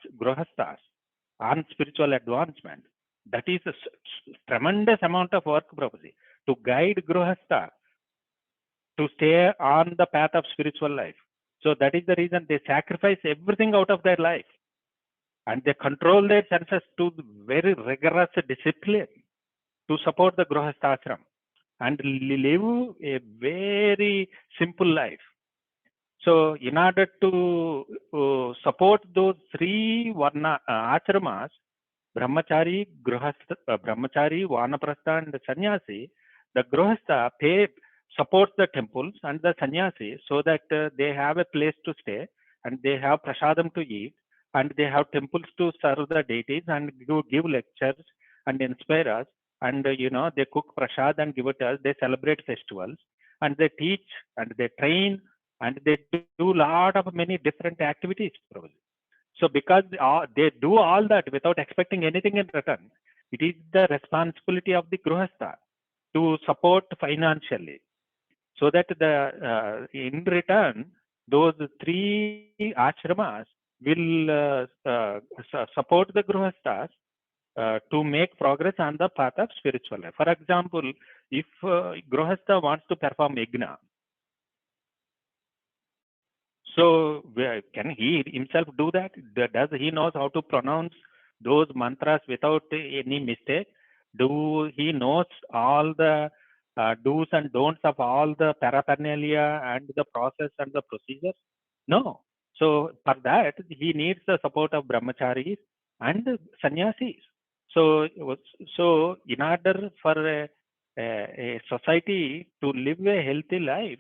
on spiritual advancement. That is a tremendous amount of work, Prabhuji, to guide grahastha to stay on the path of spiritual life. So that is the reason they sacrifice everything out of their life. And they control their senses to very rigorous discipline to support the grahastha ashram and live a very simple life. So in order to support those three varna ashramas, brahmachari, brahmachari, vanaprastha, and sannyasi, the grahastha supports the temples and the sannyasi so that they have a place to stay and they have prasadam to eat and they have temples to serve the deities and give lectures and inspire us. And they cook prasad and give it to us. They celebrate festivals and they teach and they train and they do a lot of many different activities. So because they do all that without expecting anything in return, it is the responsibility of the grahastha to support financially, so that in return those three ashramas will support the grahasthas to make progress on the path of spiritual life. For example, if grahastha wants to perform yajna, so can he himself do that? Does he knows how to pronounce those mantras without any mistake? Do he knows all the do's and don'ts of all the paraphernalia and the process and the procedures? No. So for that, he needs the support of brahmacharis and sannyasis. So in order for a society to live a healthy life,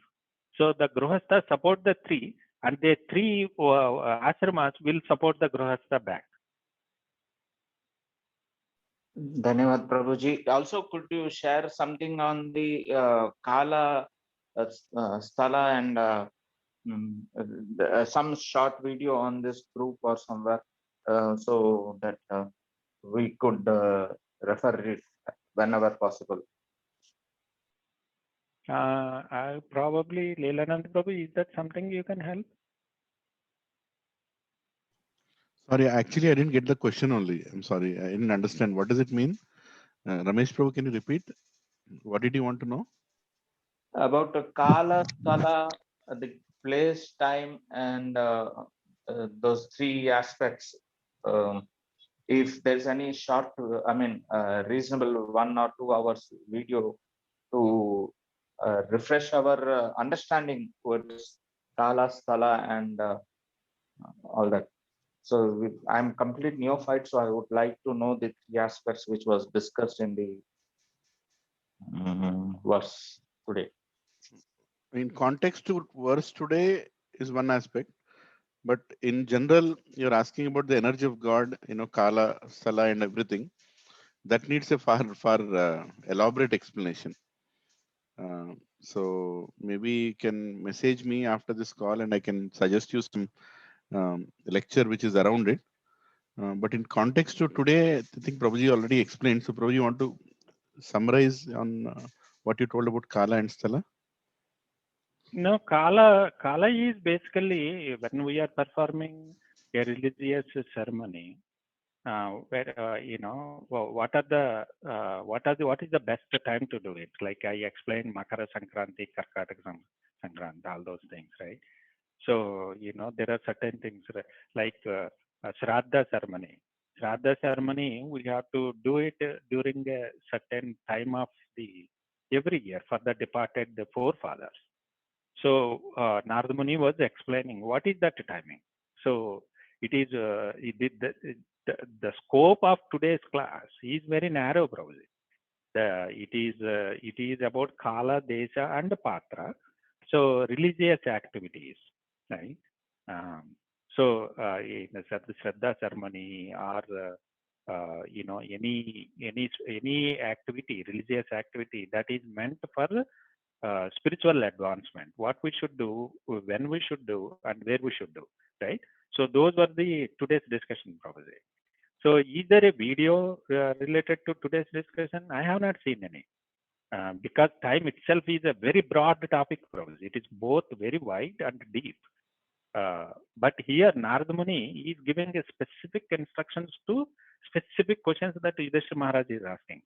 so the grahastha support the three, and the three ashramas will support the grahastha back. Dhanyavad Prabhuji. Also, could you share something on the Kala Sthala and some short video on this group or somewhere so that we could refer it whenever possible? Probably Leelanand Prabhu, is that something you can help? Sorry, actually, I didn't get the question only. I'm sorry. I didn't understand. What does it mean? Ramesh Prabhu, can you repeat? What did you want to know? About the Kala, Sthala, the place, time, and those three aspects. If there's any short, reasonable 1 or 2 hours video to refresh our understanding towards Kala, Sthala, and all that. So I'm complete neophyte, so I would like to know the three aspects which was discussed in the verse today. In context to verse today is one aspect, but in general, you're asking about the energy of God, Kala, Sthala, and everything. That needs a far elaborate explanation. So maybe you can message me after this call and I can suggest you some lecture which is around it. But in context to today, I think Prabhuji already explained. So Prabhuji, you want to summarize on what you told about Kala and Sthala? No, Kala is basically when we are performing a religious ceremony, where what is the best time to do it? Like I explained, Makara Sankranti, Karkataka Sankranti, all those things, right? So there are certain things like Shraddha ceremony. Shraddha ceremony, we have to do it during a certain time of the every year for the departed forefathers. So Narada Muni was explaining what is that timing. So it is the scope of today's class is very narrow, probably. It is about Kala, Desha, and Patra. So religious activities, right? So in the Shraddha ceremony or any activity, religious activity that is meant for spiritual advancement, what we should do, when we should do, and where we should do, right? So those were the today's discussion, probably. So is there a video related to today's discussion? I have not seen any. Because time itself is a very broad topic, Prabhuji. It is both very wide and deep. But here Narada Muni is giving a specific instructions to specific questions that Yudhishthira Maharaj is asking.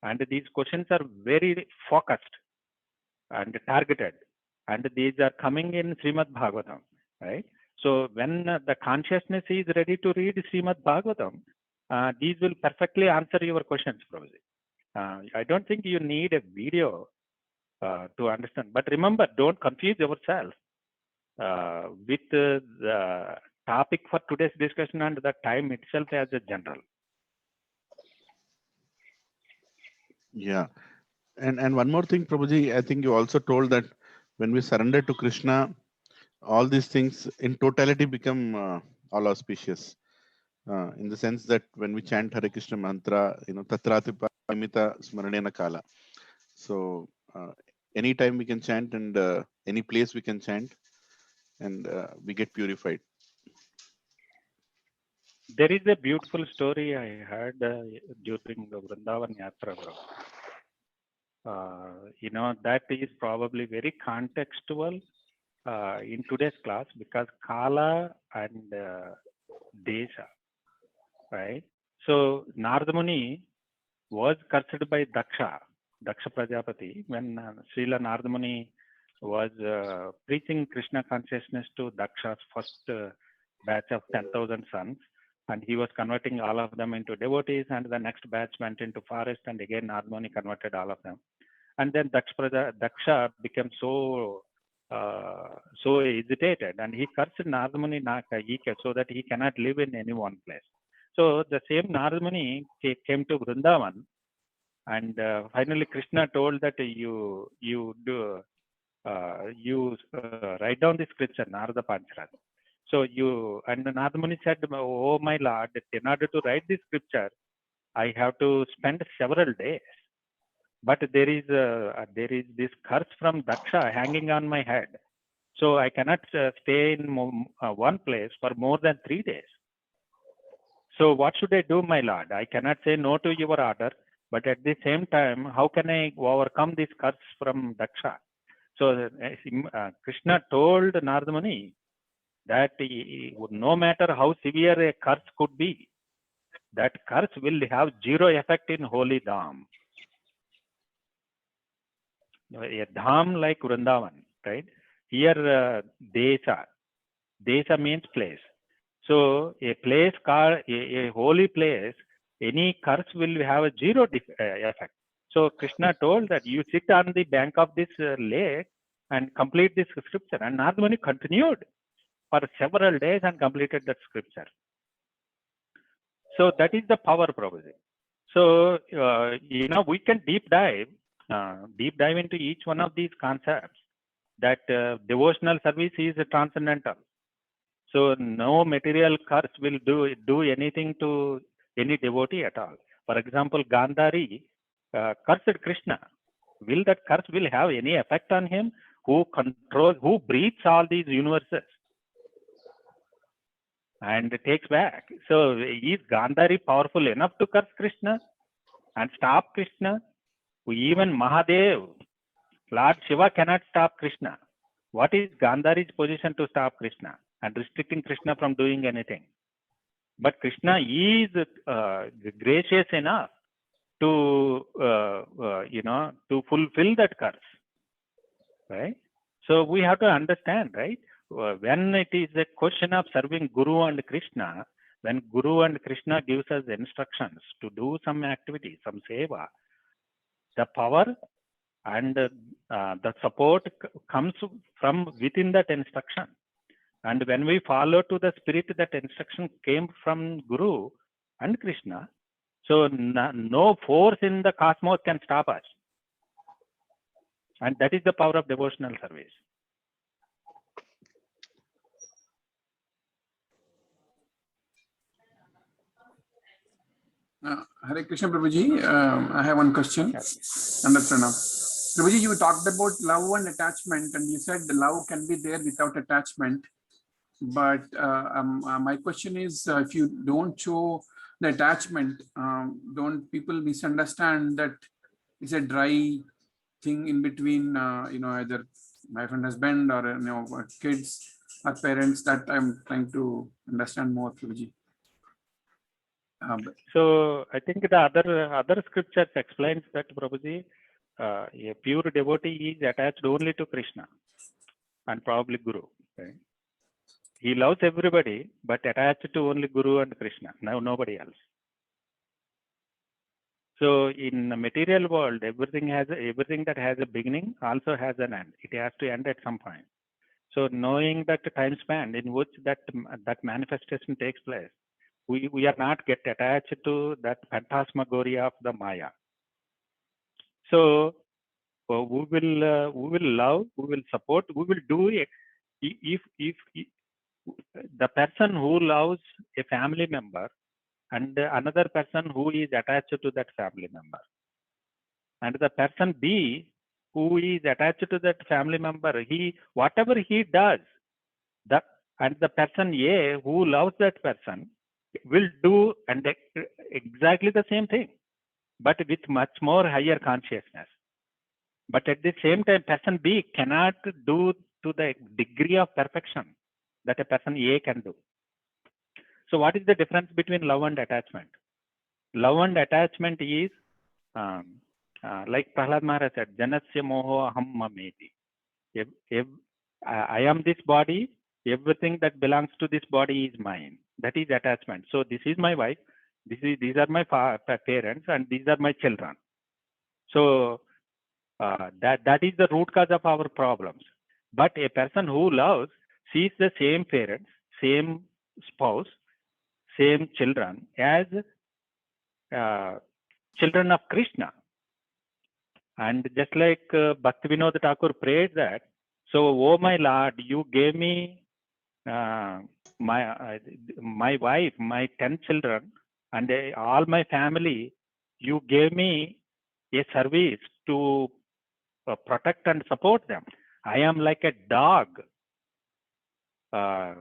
And these questions are very focused and targeted. And these are coming in Srimad Bhagavatam, right? So when the consciousness is ready to read Srimad Bhagavatam, these will perfectly answer your questions, Prabhuji. I don't think you need a video to understand. But remember, don't confuse yourself with the topic for today's discussion and the time itself as a general. Yeah. And one more thing, Prabhuji, I think you also told that when we surrender to Krishna, all these things in totality become all auspicious. In the sense that when we chant Hare Krishna mantra, tatratipa amita smaranena kala. So anytime we can chant and any place we can chant and we get purified. There is a beautiful story I heard during the Vrindavan Yatra. That is probably very contextual in today's class because Kala and Desha, right? So Narada Muni was cursed by Daksha Prajapati when Srila Narada Muni was preaching Krishna consciousness to Daksha's first batch of 10,000 sons, and he was converting all of them into devotees, and the next batch went into forest, and again Narada Muni converted all of them. And then Daksha became so agitated, and he cursed Narada Muni so that he cannot live in any one place. So the same Narada Muni came to Vrindavan, and finally Krishna told that you write down the scripture, Narada Pancharatra. So and Narada Muni said, "Oh my Lord, in order to write this scripture, I have to spend several days. But there is this curse from Daksha hanging on my head. So I cannot stay in one place for more than 3 days. So what should I do, my Lord? I cannot say no to your order, but at the same time, how can I overcome this curse from Daksha?" So Krishna told Narada Muni that no matter how severe a curse could be, that curse will have zero effect in holy Dham. A Dham like Vrindavan, right? Here, Desha means place. So a place called a holy place, any curse will have a zero effect. So Krishna told that you sit on the bank of this lake and complete this scripture. And Narada Muni continued for several days and completed that scripture. So that is the power, Prabhuji. So, we can deep dive into each one of these concepts that devotional service is transcendental. So no material curse will do anything to any devotee at all. For example, Gandhari cursed Krishna. Will that curse will have any effect on him? Who breathes all these universes and takes back? So is Gandhari powerful enough to curse Krishna and stop Krishna? Even Mahadev, Lord Shiva cannot stop Krishna. What is Gandhari's position to stop Krishna and restricting Krishna from doing anything? But Krishna is gracious enough to fulfill that curse, right? So we have to understand, right? When it is a question of serving Guru and Krishna, when Guru and Krishna gives us instructions to do some activity, some seva, the power and the support comes from within that instruction. And when we follow to the spirit, that instruction came from Guru and Krishna. So no force in the cosmos can stop us. And that is the power of devotional service. Hare Krishna, Prabhuji. I have one question. Understand now. Prabhuji, you talked about love and attachment, and you said the love can be there without attachment. But my question is, if you don't show the attachment, don't people misunderstand that it's a dry thing in between, either wife and husband or, kids or parents? That I'm trying to understand more, Prabhuji. So I think the other scriptures explains that, Prabhuji, a pure devotee is attached only to Krishna and probably Guru. Right? He loves everybody, but attached to only Guru and Krishna. Now nobody else. So in the material world, everything that has a beginning also has an end. It has to end at some point. So knowing that time span in which that manifestation takes place, we are not get attached to that phantasmagoria of the Maya. So we will love, we will support, we will do it. If the person who loves a family member and another person who is attached to that family member, and the person B who is attached to that family member, whatever he does, and the person A who loves that person will do and exactly the same thing, but with much more higher consciousness. But at the same time, person B cannot do to the degree of perfection that a person A can do. So what is the difference between love and attachment? Love and attachment is like Prahlad Maharaj said, Janasya moho aham mameti. I am this body, everything that belongs to this body is mine. That is attachment. So this is my wife, these are my parents, and these are my children. So that is the root cause of our problems. But a person who loves sees the same parents, same spouse, same children as children of Krishna. And just like Bhaktivinoda Thakur prayed that, so, oh my Lord, you gave me my wife, my 10 children, and all my family. You gave me a service to protect and support them. I am like a dog at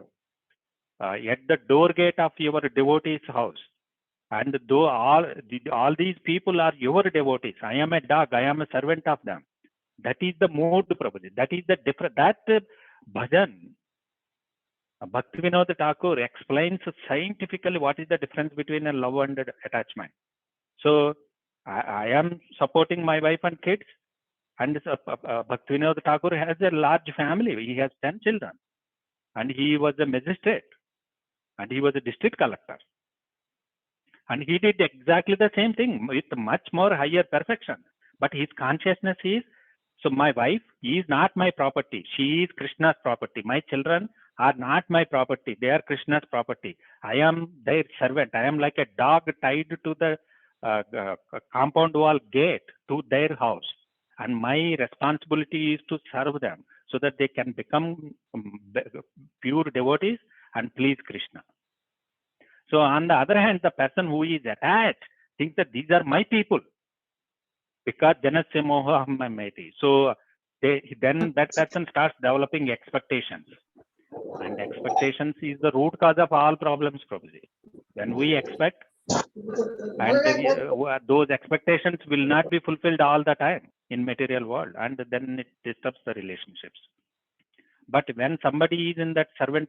the door gate of your devotee's house. And though all these people are your devotees, I am a dog, I am a servant of them. That is the mood, Prabhuji. That is the difference. That bhajan, Bhaktivinoda Thakur explains scientifically what is the difference between a love and attachment. So I am supporting my wife and kids, and Bhaktivinoda Thakur has a large family. He has 10 children, and he was a magistrate, and he was a district collector. And he did exactly the same thing with much more higher perfection. But his consciousness is, so my wife is not my property. She is Krishna's property. My children are not my property. They are Krishna's property. I am their servant. I am like a dog tied to the compound wall gate to their house. And my responsibility is to serve them so that they can become pure devotees and please Krishna. So on the other hand, the person who is attached thinks that these are my people because janasya moha aham mameti. So then that person starts developing expectations, and expectations is the root cause of all problems, Prabhuji. When we expect, and those expectations will not be fulfilled all the time in material world, and then it disturbs the relationships. But when somebody is in that servant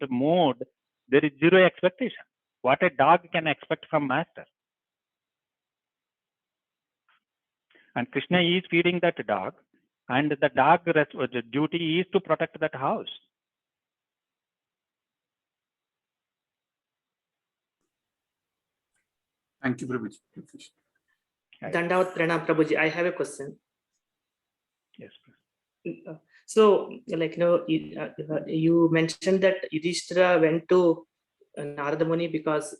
mode, there is zero expectation. What a dog can expect from master. And Krishna is feeding that dog, and the dog duty is to protect that house. Thank you, Prabhuji. Dandavat Pranam Prabhuji, I have a question. Yes, please. So, like, you mentioned that Yudhishthira went to Narada Muni because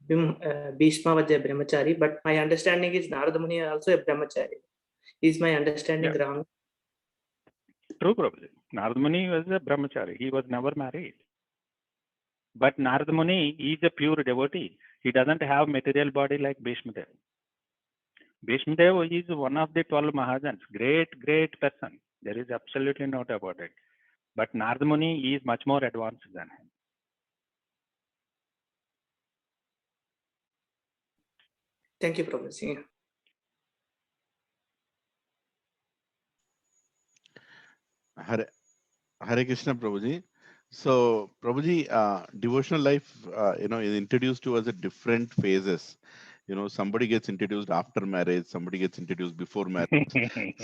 Bhishma was a brahmachari, but my understanding is Narada Muni also a brahmachari. Is my understanding wrong? True, Prabhuji. Narada Muni was a brahmachari. He was never married. But Narada Muni is a pure devotee. He doesn't have material body like Bhishma Dev. Bhishma Dev is one of the 12 Mahajans. Great person. There is absolutely no doubt about it. But Narada Muni is much more advanced than him. Thank you, Prabhuji. Hare Krishna, Prabhuji. So, Prabhuji, devotional life, is introduced to us at different phases. Somebody gets introduced after marriage, somebody gets introduced before marriage,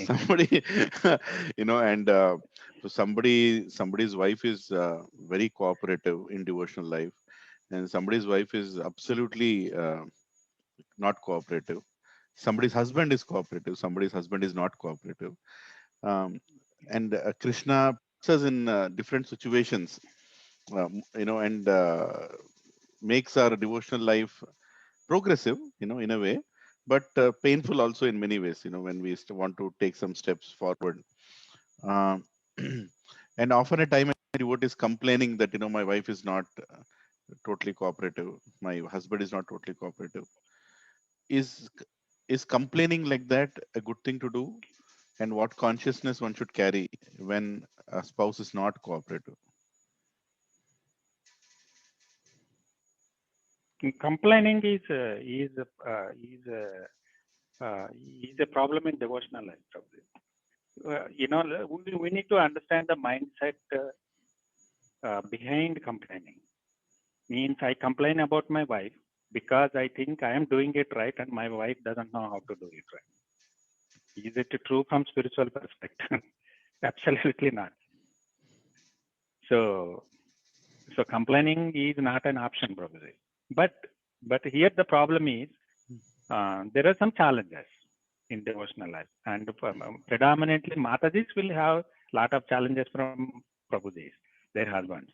somebody, and so somebody's wife is very cooperative in devotional life, and somebody's wife is absolutely not cooperative. Somebody's husband is cooperative, somebody's husband is not cooperative. And Krishna puts us in different situations, and makes our devotional life progressive, in a way, but painful also in many ways, when we want to take some steps forward. Um, and often a time a devotee is complaining that, my wife is not totally cooperative, my husband is not totally cooperative. Is is complaining like that a good thing to do? And what consciousness one should carry when a spouse is not cooperative? Complaining is a problem in devotional life, probably. We need to understand the mindset behind complaining. Means I complain about my wife because I think I am doing it right and my wife doesn't know how to do it right. Is it true from spiritual perspective? Absolutely not. So complaining is not an option, probably. But here the problem is there are some challenges in devotional life, and predominantly Matajis will have lot of challenges from Prabhujis, their husbands.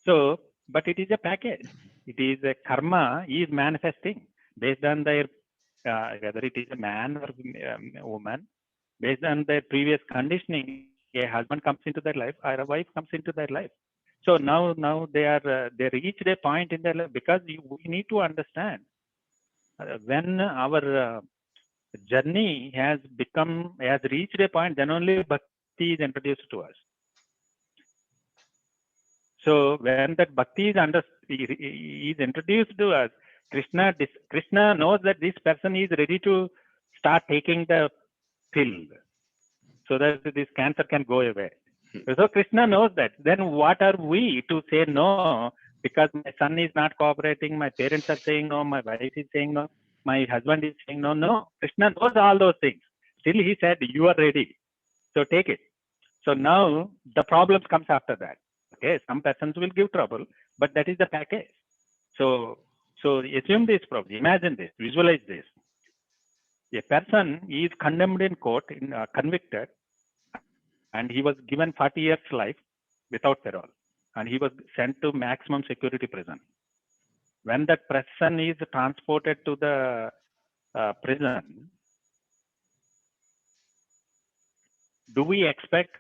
So, but it is a package. It is a karma is manifesting based on their whether it is a man or a woman, based on their previous conditioning. A husband comes into their life, or a wife comes into their life. So now they reached a point in their life, because we need to understand when our journey has reached a point, then only bhakti is introduced to us. So when that bhakti is introduced to us, Krishna knows that this person is ready to start taking the pill so that this cancer can go away. So Krishna knows that. Then what are we to say no? Because my son is not cooperating, my parents are saying no, my wife is saying no, my husband is saying no. No, Krishna knows all those things. Still he said, you are ready. So take it. So now the problems comes after that. Okay, some persons will give trouble, but that is the package. So assume this problem. Imagine this. Visualize this. A person is condemned in court, convicted, and he was given 40 years life without parole, and he was sent to maximum security prison. When that person is transported to the prison, do we expect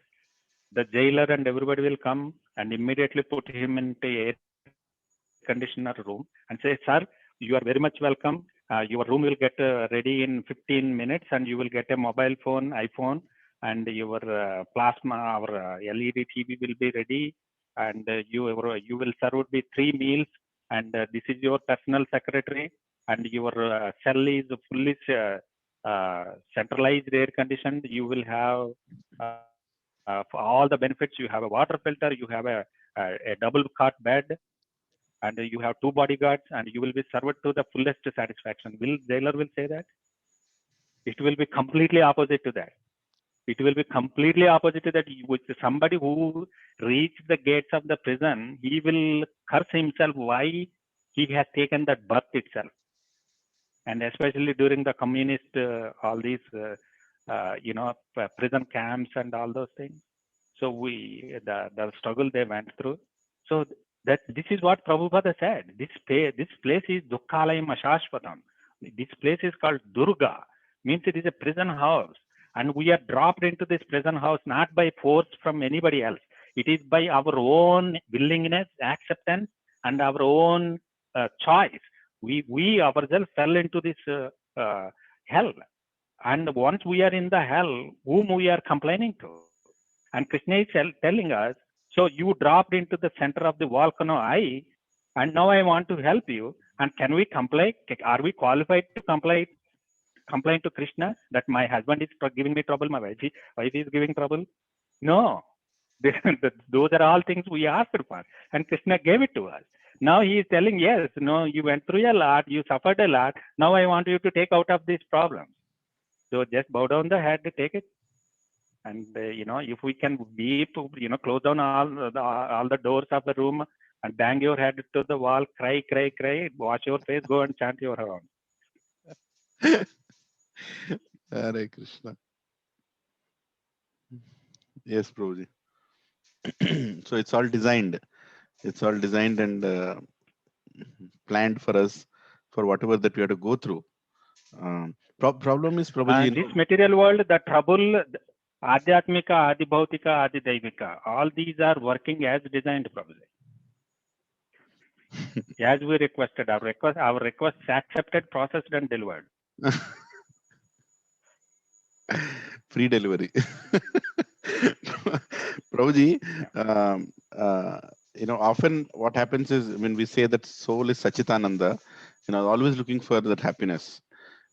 the jailer and everybody will come and immediately put him into a conditioner room and say, sir, you are very much welcome. Your room will get ready in 15 minutes and you will get a mobile phone, iPhone, and your plasma or LED TV will be ready, and you will served with 3 meals, and this is your personal secretary, and your cell is fully centralized air conditioned. You will have for all the benefits. You have a water filter, you have a double cot bed, and you have 2 bodyguards, and you will be served to the fullest satisfaction. Will jailer will say that? It will be completely opposite to that. It will be completely opposite to that. With somebody who reached the gates of the prison, he will curse himself why he has taken that birth itself. And especially during the communist, all these, prison camps and all those things. So the struggle they went through. So that this is what Prabhupada said. This place is Dukkhalayam Ashashvatam. This place is called Durga. Means it is a prison house. And we are dropped into this prison house not by force from anybody else. It is by our own willingness, acceptance, and our own choice. We ourselves fell into this hell. And once we are in the hell, whom we are complaining to? And Krishna is telling us, so you dropped into the center of the volcano eye, and now I want to help you. And can we complain? Are we qualified to complain complain to Krishna that my husband is giving me trouble, my wife is giving trouble? No. Those are all things we asked for, and Krishna gave it to us. Now he is telling, yes, no, you went through a lot, you suffered a lot. Now I want you to take out of these problems. So just bow down the head to take it. And if we can weep, close down all the doors of the room and bang your head to the wall, cry, wash your face, go and chant your Haram. Hare Krishna. Yes, Prabhuji. So it's all designed. It's all designed and planned for us for whatever that we have to go through. Problem is, Prabhuji, this material world, the trouble, Adhyatmika, Adibhautika, Adidaivika, all these are working as designed, Prabhuji. As we requested, our request accepted, processed, and delivered. Free delivery. Prabhuji, often what happens is when we say that soul is Sachitananda, always looking for that happiness.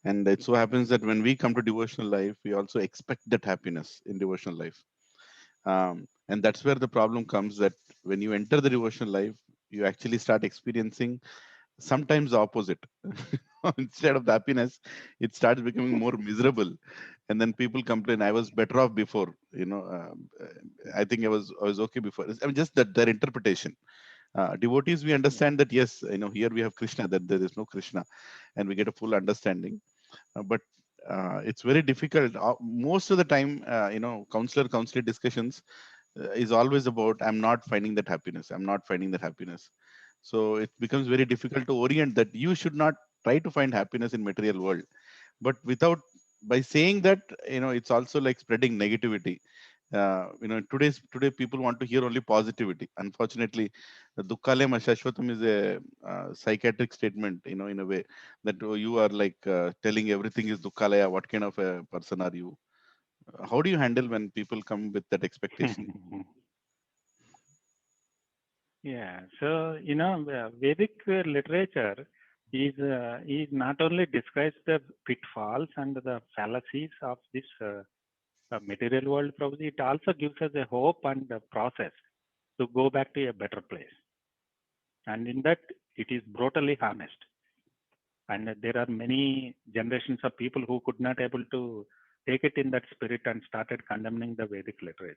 And it so happens that when we come to devotional life, we also expect that happiness in devotional life. And that's where the problem comes, that when you enter the devotional life, you actually start experiencing sometimes the opposite. Instead of the happiness, it starts becoming more miserable. And then people complain, I was better off before. I think I was okay before. I mean, just that their interpretation. Devotees, we understand that, yes, here we have Krishna, that there is no Krishna, and we get a full understanding. But it's very difficult. Most of the time, counselor discussions is always about, I'm not finding that happiness. I'm not finding that happiness. So it becomes very difficult to orient that you should not try to find happiness in material world. But by saying that, it's also like spreading negativity. Today people want to hear only positivity. Unfortunately, Dukkhalem Ashashvatam is a psychiatric statement, in a way that you are like telling everything is Dukkhalaya. What kind of a person are you? How do you handle when people come with that expectation? Yeah, so Vedic literature is not only describes the pitfalls and the fallacies of this material world, probably it also gives us a hope and a process to go back to a better place. And in that, it is brutally honest. And there are many generations of people who could not able to take it in that spirit and started condemning the Vedic literature.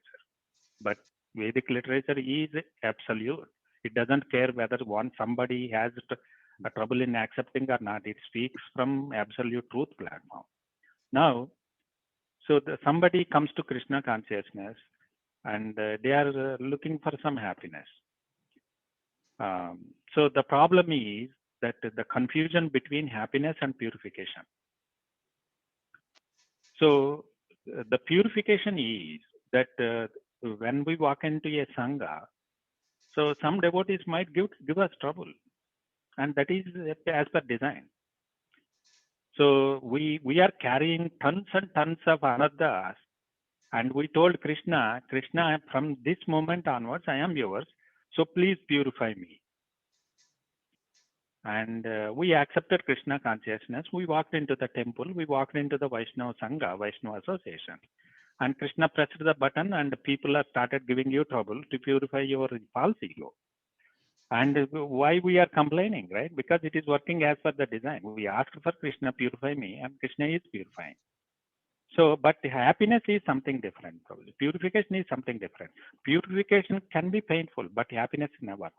But Vedic literature is absolute. It doesn't care whether somebody has a trouble in accepting or not. It speaks from absolute truth platform. Now, so somebody comes to Krishna consciousness and they are looking for some happiness. So the problem is that the confusion between happiness and purification. So the purification is that when we walk into a Sangha, so some devotees might give us trouble, and that is as per design. So we are carrying tons and tons of anarthas, and we told Krishna, from this moment onwards, I am yours, so please purify me. And we accepted Krishna consciousness. We walked into the temple, we walked into the Vaishnava Sangha, Vaishnava Association. And Krishna pressed the button and people have started giving you trouble to purify your false ego. And why we are complaining, right? Because it is working as per the design. We asked for Krishna, purify me, and Krishna is purifying. So, but happiness is something different, probably. Purification is something different. Purification can be painful, but happiness never.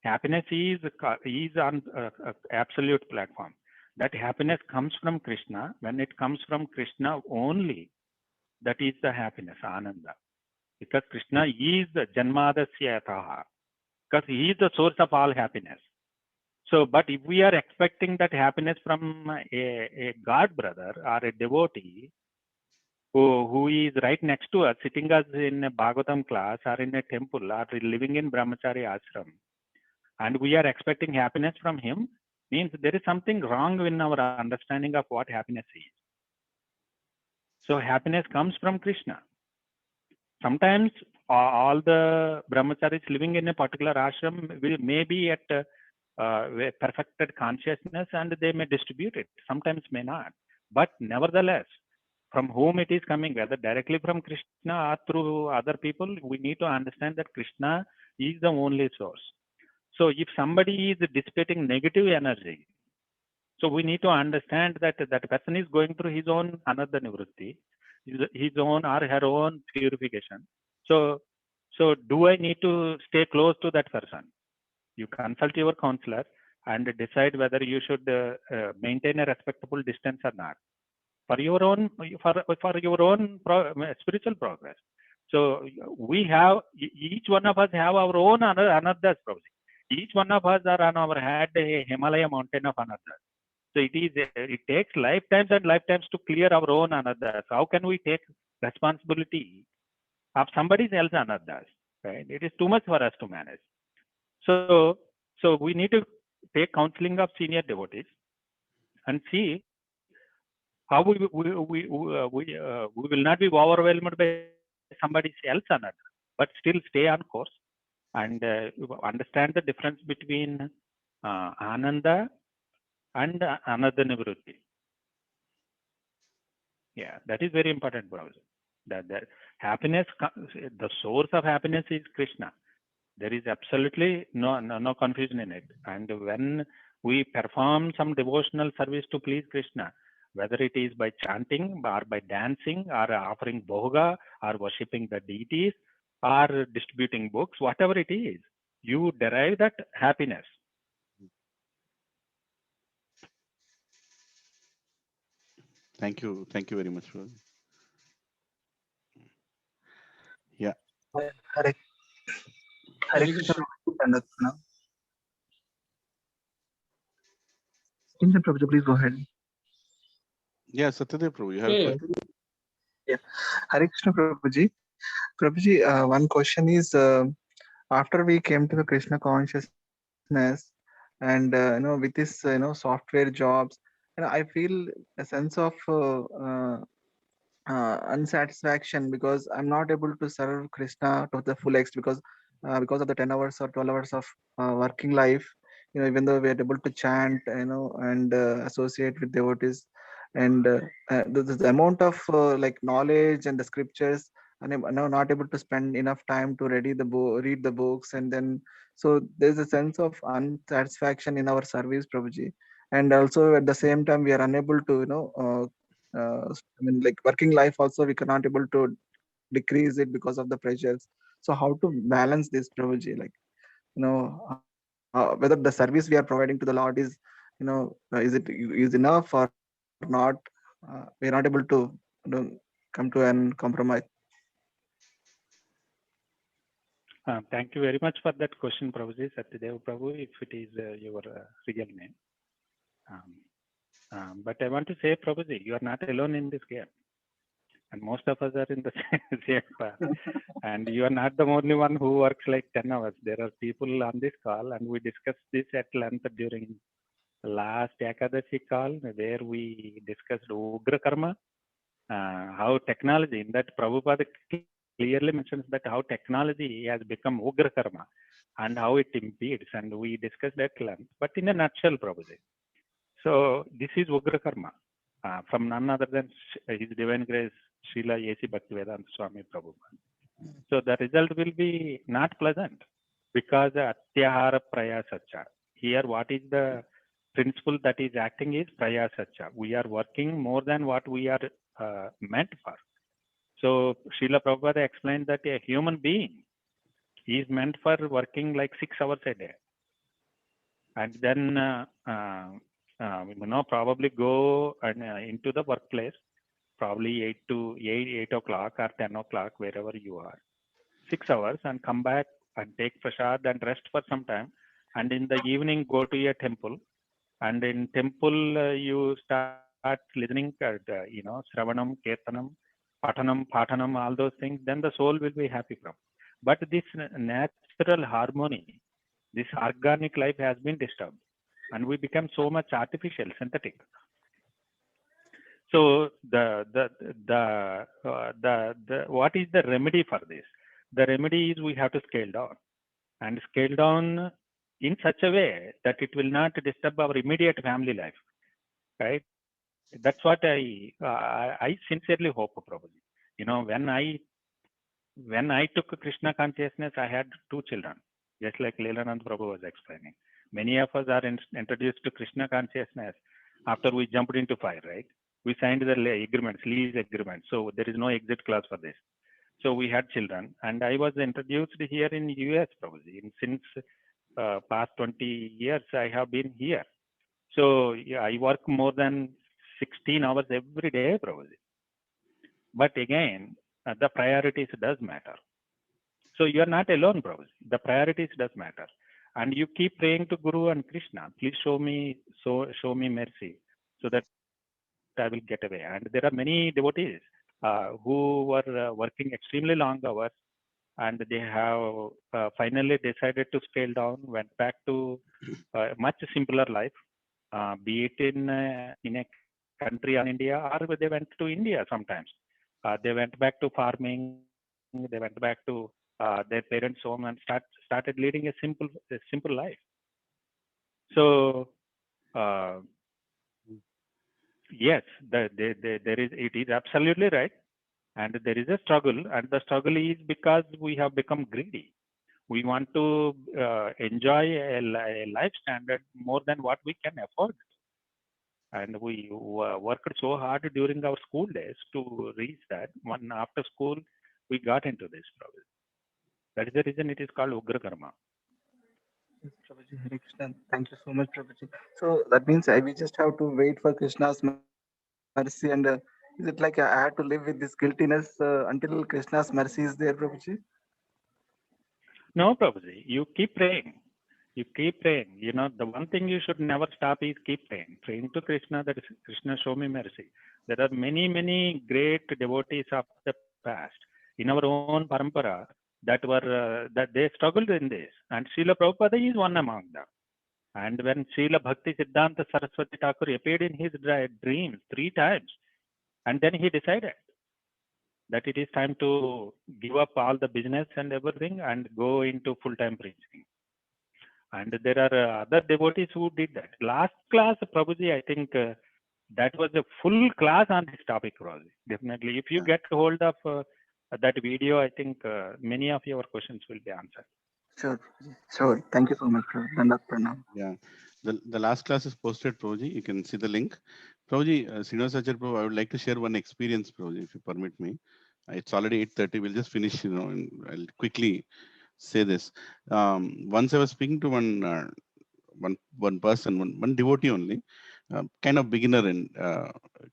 Happiness is on absolute platform. That happiness comes from Krishna. When it comes from Krishna only, that is the happiness, Ananda. Because Krishna is the Janmadasya Yataha. Because he is the source of all happiness. So, but if we are expecting that happiness from a God brother or a devotee who is right next to us, sitting us in a Bhagavatam class or in a temple or living in Brahmachari ashram, and we are expecting happiness from him, means there is something wrong in our understanding of what happiness is. So happiness comes from Krishna. Sometimes all the brahmacharis living in a particular ashram may be at with perfected consciousness, and they may distribute it, sometimes may not. But nevertheless, from whom it is coming, whether directly from Krishna or through other people, we need to understand that Krishna is the only source. So if somebody is dissipating negative energy, so we need to understand that that person is going through his own another nivritti, his own or her own purification. So do I need to stay close to that person? You consult your counselor and decide whether you should maintain a respectable distance or not for your own spiritual progress. So we have, each one of us have our own anarthas. Each one of us are on our head a Himalaya mountain of anarthas. So it takes lifetimes and lifetimes to clear our own anarthas. How can we take responsibility of somebody else's anarthas? Right? It is too much for us to manage. So we need to take counseling of senior devotees and see how we will not be overwhelmed by somebody else another, but still stay on course and understand the difference between ananda and another nivritti. Yeah, that is very important, brother. That happiness, the source of happiness is Krishna. There is absolutely no confusion in it. And when we perform some devotional service to please Krishna, whether it is by chanting or by dancing or offering bhoga or worshipping the deities or distributing books, whatever it is, you derive that happiness. Thank you very much, brother. Yeah. Hare Krishna. Prabhuji, please go ahead. Yeah, Satyadev Prabhu, you have a question? Yeah. Hare Krishna, Prabhuji. Prabhuji, one question is, after we came to the Krishna consciousness and, with this, software jobs, I feel a sense of unsatisfaction because I'm not able to serve Krishna to the full extent because of the 10 hours or 12 hours of working life. Even though we are able to chant, and associate with devotees, and the amount of like knowledge and the scriptures, and I'm now not able to spend enough time to read the books, and then so there's a sense of unsatisfaction in our service, Prabhuji, and also at the same time we are unable to like working life also we cannot able to decrease it because of the pressures. So how to balance this, Prabhuji? Like, whether the service we are providing to the Lord is, is enough or not? We are not able to come to an compromise. Thank you very much for that question, Prabhuji, Satyadev Prabhu, if it is your real name. But I want to say, Prabhuji, you are not alone in this game. And most of us are in the same path. And you are not the only one who works like 10 hours. There are people on this call, and we discussed this at length during the last Ekadashi call, where we discussed Ugra Karma, how technology, in that Prabhupada clearly mentions that how technology has become Ugra Karma and how it impedes. And we discussed at length, but in a nutshell, Prabhuji. So this is Ugra Karma from none other than His Divine Grace, Srila A.C. Bhaktivedanta Swami Prabhupada. So the result will be not pleasant because Atyahara Prayasacha. Here, what is the principle that is acting is Prayasacha. We are working more than what we are meant for. So Srila Prabhupada explained that a human being is meant for working like 6 hours a day. And then probably go into the workplace, probably 8 o'clock or 10 o'clock, wherever you are, 6 hours, and come back and take prasad and rest for some time. And in the evening, go to a temple. And in temple, you start listening to, Sravanam, Kirtanam, Pathanam, all those things. Then the soul will be happy from. But this natural harmony, this organic life has been disturbed. And we become so much artificial, synthetic. So what is the remedy for this? The remedy is we have to scale down, and scale down in such a way that it will not disturb our immediate family life, right? That's what I sincerely hope, Prabhuji. You know, when I took Krishna consciousness, I had two children, just like Leelanand Prabhu was explaining. Many of us are introduced to Krishna consciousness after we jumped into fire, right? We signed the agreements, lease agreements. So there is no exit clause for this. So we had children, and I was introduced here in US, Prabhuji. And since past 20 years, I have been here. So yeah, I work more than 16 hours every day, Prabhuji. But again, the priorities does matter. So you are not alone, Prabhuji. The priorities does matter. And you keep praying to Guru and Krishna, please show me mercy so that I will get away. And there are many devotees who were working extremely long hours, and they have finally decided to scale down, went back to a much simpler life, be it in a country in India, or they went to India sometimes. They went back to farming, they went back to their parents' home and started leading a simple life. So yes, it is absolutely right, and there is a struggle, and the struggle is because we have become greedy. We want to enjoy a life standard more than what we can afford, and we worked so hard during our school days to reach that. One after school, we got into this problem. That is the reason it is called Ugra Karma. Yes, Prabhuji, Hare Krishna. Thank you so much, Prabhuji. So that means we just have to wait for Krishna's mercy, and is it like I had to live with this guiltiness until Krishna's mercy is there, Prabhuji? No, Prabhuji, you keep praying. You keep praying. You know, the one thing you should never stop is keep praying. Praying to Krishna, that is, Krishna, show me mercy. There are many, many great devotees of the past in our own parampara that were that they struggled in this, and Srila Prabhupada is one among them. And when Srila Bhakti Siddhanta Saraswati Thakur appeared in his dreams 3 times, and then he decided that it is time to give up all the business and everything and go into full-time preaching. And there are other devotees who did that. Last class, Prabhuji, I think that was a full class on this topic, Prabhuji. Definitely. If you get hold of that video, I think many of your questions will be answered. Sure, Prabhuji. Sure. Thank you so much, Prabhuji. Dandat Pranam. Yeah. The last class is posted, Prabhuji. You can see the link. Prabhuji, Srinivasacharya Prabhu, I would like to share one experience, Prabhuji, if you permit me. It's already 8:30. We'll just finish, and I'll quickly say this. Once I was speaking to one person, one devotee only, kind of beginner in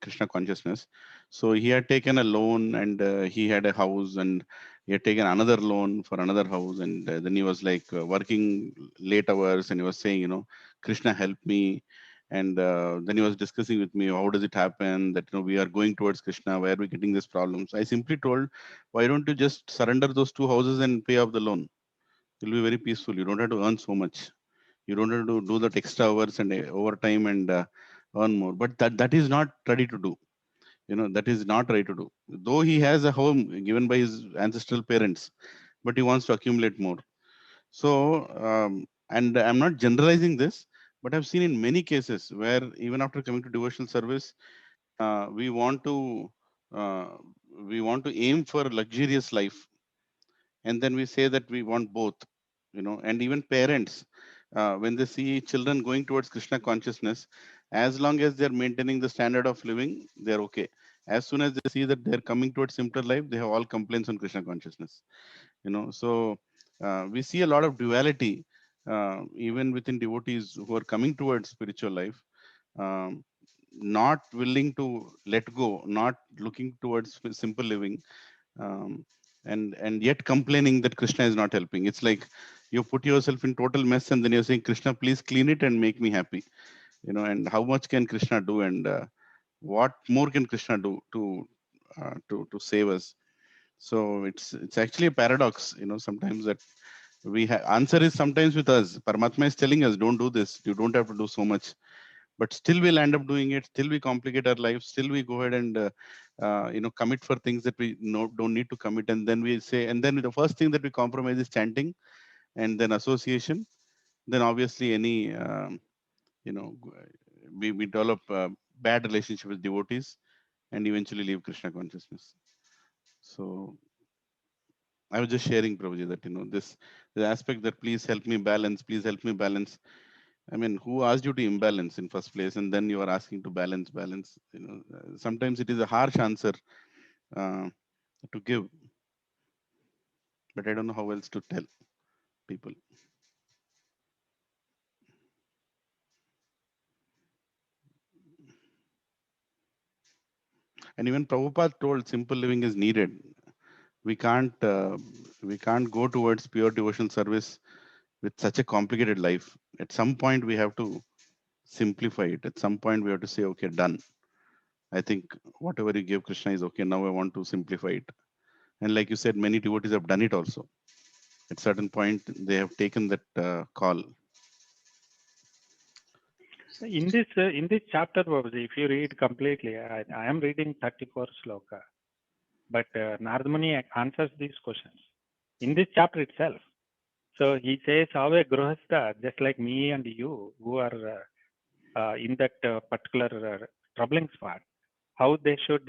Krishna consciousness. So he had taken a loan, and he had a house, and he had taken another loan for another house, and then he was like working late hours, and he was saying, Krishna help me. And then he was discussing with me, how does it happen that we are going towards Krishna? Why are we getting these problems? I simply told, why don't you just surrender those 2 houses and pay off the loan? You'll be very peaceful. You don't have to earn so much. You don't have to do that extra hours and overtime and earn more. But that is not ready to do. That is not right to do. Though he has a home given by his ancestral parents, but he wants to accumulate more. So, and I'm not generalizing this, but I've seen in many cases where even after coming to devotional service, we want to aim for luxurious life, and then we say that we want both. And even parents, when they see children going towards Krishna consciousness, as long as they're maintaining the standard of living, they're okay. As soon as they see that they're coming towards simpler life, they have all complaints on Krishna consciousness. So we see a lot of duality even within devotees who are coming towards spiritual life, um, not willing to let go, not looking towards simple living, um, and yet complaining that Krishna is not helping. It's like you put yourself in total mess, and then you're saying, Krishna, please clean it and make me happy. And how much can Krishna do, and what more can Krishna do to save us? So it's actually a paradox, sometimes that we answer is sometimes with us. Paramatma is telling us, don't do this. You don't have to do so much. But still we'll end up doing it. Still we complicate our life. Still we go ahead and commit for things that we don't need to commit. And then we say, and then the first thing that we compromise is chanting, and then association, then obviously any we develop a bad relationship with devotees and eventually leave Krishna consciousness. So I was just sharing, Prabhuji, that this the aspect that please help me balance, please help me balance. I mean, who asked you to imbalance in first place, and then you are asking to balance? Sometimes it is a harsh answer uh, to give, but I don't know how else to tell people. And even Prabhupada told simple living is needed. We can't go towards pure devotional service with such a complicated life. At some point, we have to simplify it. At some point, we have to say, okay, done. I think whatever you give Krishna is okay. Now I want to simplify it. And like you said, many devotees have done it also. At certain point, they have taken that call. In this chapter, Babaji, if you read completely, I am reading 34 sloka, but Narad Muni answers these questions in this chapter itself. So he says how a Grihastha, just like me and you, who are in that particular troubling spot, how they should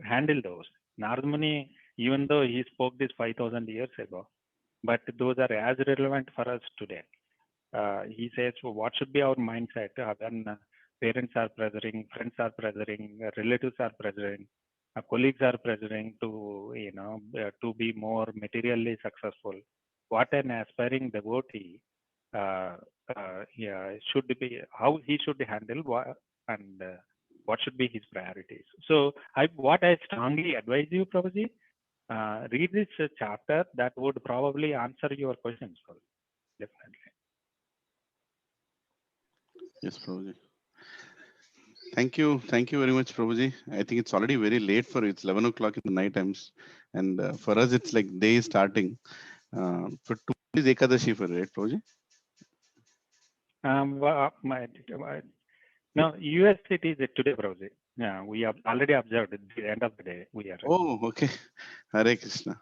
handle those. Narad Muni, even though he spoke this 5,000 years ago, but those are as relevant for us today. He says, well, what should be our mindset when parents are pressuring, friends are pressuring, relatives are pressuring, colleagues are pressuring to, to be more materially successful. What an aspiring devotee should be, how he should handle and what should be his priorities. So what I strongly advise you, Prabhuji, read this chapter. That would probably answer your questions, definitely. Yes, Prabhuji. Thank you very much, Prabhuji. I think it's already very late for you. It's 11 o'clock in the night times, and for us, it's like day is starting. For tomorrow is Ekadashi for right, Prabhuji? No, US it is today, Prabhuji. Yeah, we have already observed at the end of the day. We are. Oh, okay. Hare Krishna.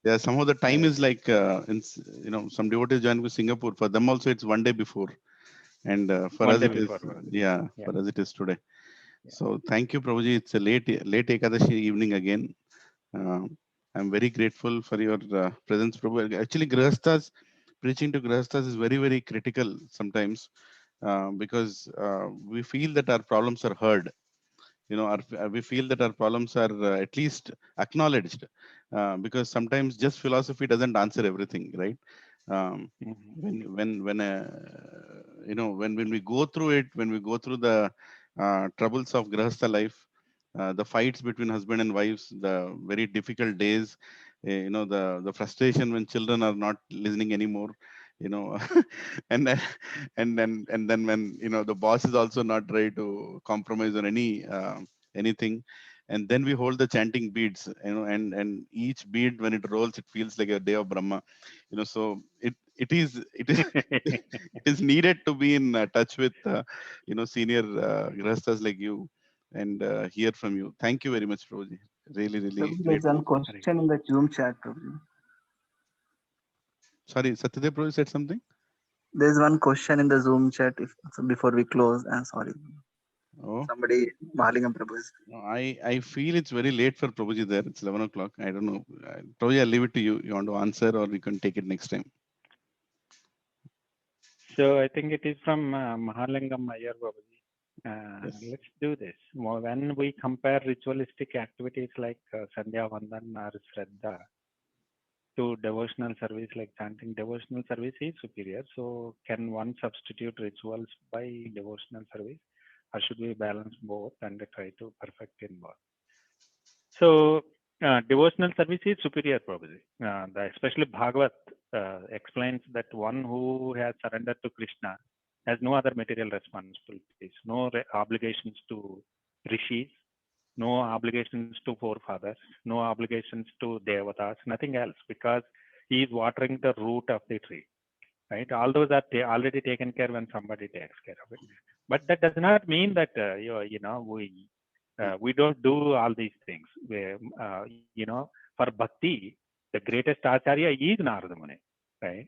Yeah, somehow the time is like, some devotees join with Singapore. For them also, it's one day before. And for One us, day it is, before. yeah, for us, it is today. So thank you, Prabhuji. It's a late Ekadashi evening again. I'm very grateful for your presence, Prabhu. Actually, Grihasthas, preaching to Grihasthas is very, very critical sometimes because we feel that our problems are heard. We feel that our problems are at least acknowledged because sometimes just philosophy doesn't answer everything, right? When we go through it, when we go through the troubles of Grihastha life, the fights between husband and wives, the very difficult days, the frustration when children are not listening anymore, and then and then when the boss is also not ready to compromise on anything, and then we hold the chanting beads, and each bead when it rolls, it feels like a day of Brahma, so it is needed to be in touch with senior grihasthas like you and hear from you. Thank you very much, Prabhuji. Really, really Prabhuji, there's grateful. one question in the Zoom chat, Prabhuji. Sorry, Satyadev Prabhu said something. There's one question in the Zoom chat. Before we close, sorry. Oh, Somebody, Mahalingam Prabhu. I feel it's very late for Prabhuji there. It's 11 o'clock. I don't know. Prabhuji, I'll leave it to you. You want to answer or you can take it next time. So I think it is from Mahalingam Iyer Babaji. Yes. Let's do this. When we compare ritualistic activities like Sandhya Vandan or Shraddha to devotional service like chanting, devotional service is superior. So can one substitute rituals by devotional service, or should we balance both and try to perfect in both? So devotional service is superior, probably. Especially Bhagavat explains that one who has surrendered to Krishna has no other material responsibilities, no obligations to rishis, no obligations to forefathers, no obligations to devatas, nothing else, because he is watering the root of the tree. Right? All those are already taken care when somebody takes care of it. But that does not mean that we don't do all these things. For bhakti, the greatest acharya is Narada Muni, right?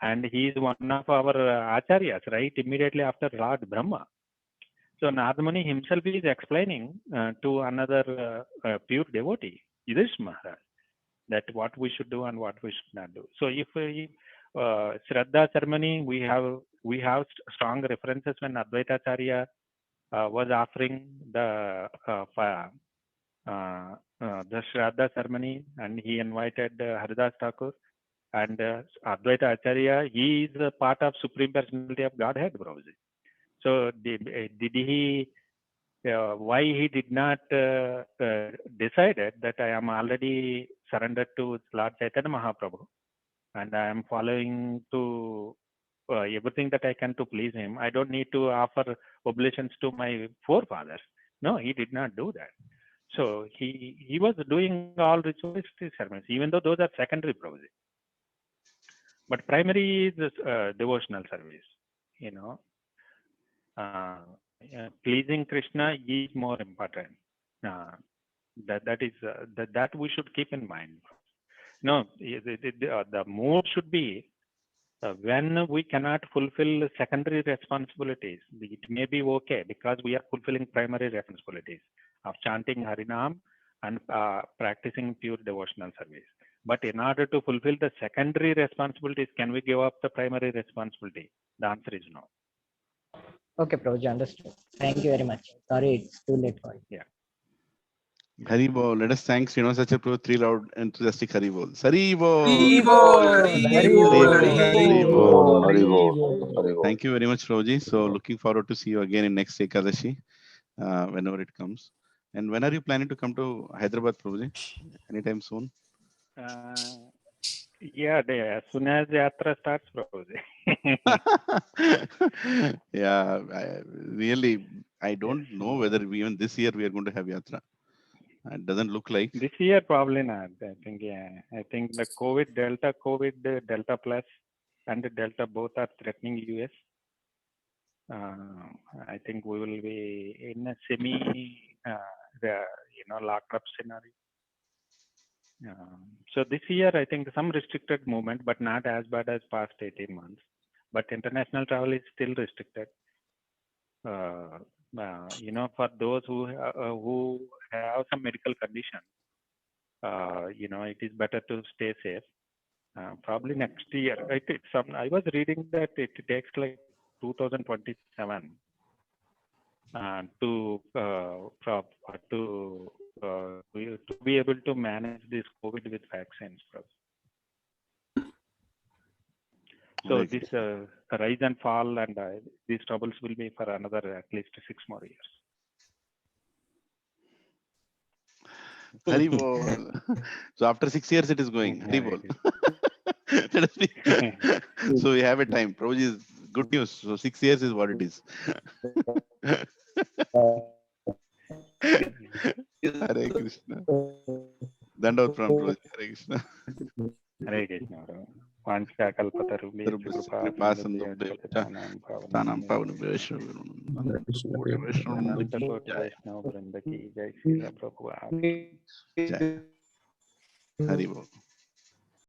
And he is one of our acharyas, right? Immediately after Lord Brahma. So Nardamuni himself is explaining to another pure devotee, Yudhishthira Maharaj, that what we should do and what we should not do. So if Shraddha ceremony, we have strong references when Advaita Acharya was offering the Shraddha ceremony, and he invited Haridas Thakur and Advaita Acharya. He is a part of Supreme Personality of Godhead, Prabhuji. So did he? Why he did not decided that I am already surrendered to Lord Chaitanya Mahaprabhu and I am following to everything that I can to please him. I don't need to offer oblations to my forefathers. No, he did not do that. So he was doing all ritualistic ceremonies, even though those are secondary, Prabhuji. But primary is devotional service, you know. Pleasing Krishna is more important. That we should keep in mind. No, the mood should be when we cannot fulfill secondary responsibilities. It may be okay because we are fulfilling primary responsibilities of chanting Harinam and practicing pure devotional service. But in order to fulfill the secondary responsibilities, can we give up the primary responsibility? The answer is no. Okay, Prabhuji, understood. Thank you very much. Sorry, it's too late for you. Yeah. Hari Bol. Let us thank Srinivasacharya Prabhu, 3 loud enthusiastic Hari Bol. Hari Bol. Hari Bol, Hari Bol, Hari Bol. Thank you very much, Prabhuji. So looking forward to see you again in next Ekadashi, whenever it comes. And when are you planning to come to Hyderabad, Prabhuji? Anytime soon? Yeah, as soon as Yatra starts, Prabhuji. Yeah, I don't know whether even this year we are going to have Yatra. It doesn't look like. This year, probably not. I think the COVID, Delta Plus, and the Delta both are threatening US. I think we will be in a locked up scenario. So this year, I think some restricted movement, but not as bad as past 18 months. But international travel is still restricted. For those who have some medical condition, it is better to stay safe. Probably next year. I was reading that it takes like 2027 to be able to manage this COVID with vaccines. So Right. this rise and fall and these troubles will be for another at least 6 more years. Hari Bol. So after 6 years, it is going. Hari Bol. Let us be. So we have a time. Prabhuji is good news. So 6 years is what it is. Hare Krishna. Dandavat from Prabhuji. Hare Krishna. Hare Krishna. Vancha kalpatarubhya Kripa sindhubhyo tanam pavanubhyo Ananta Koti Vaishnava Vrinda ki Jai Srila Prabhupada. Jai. Hari Bol.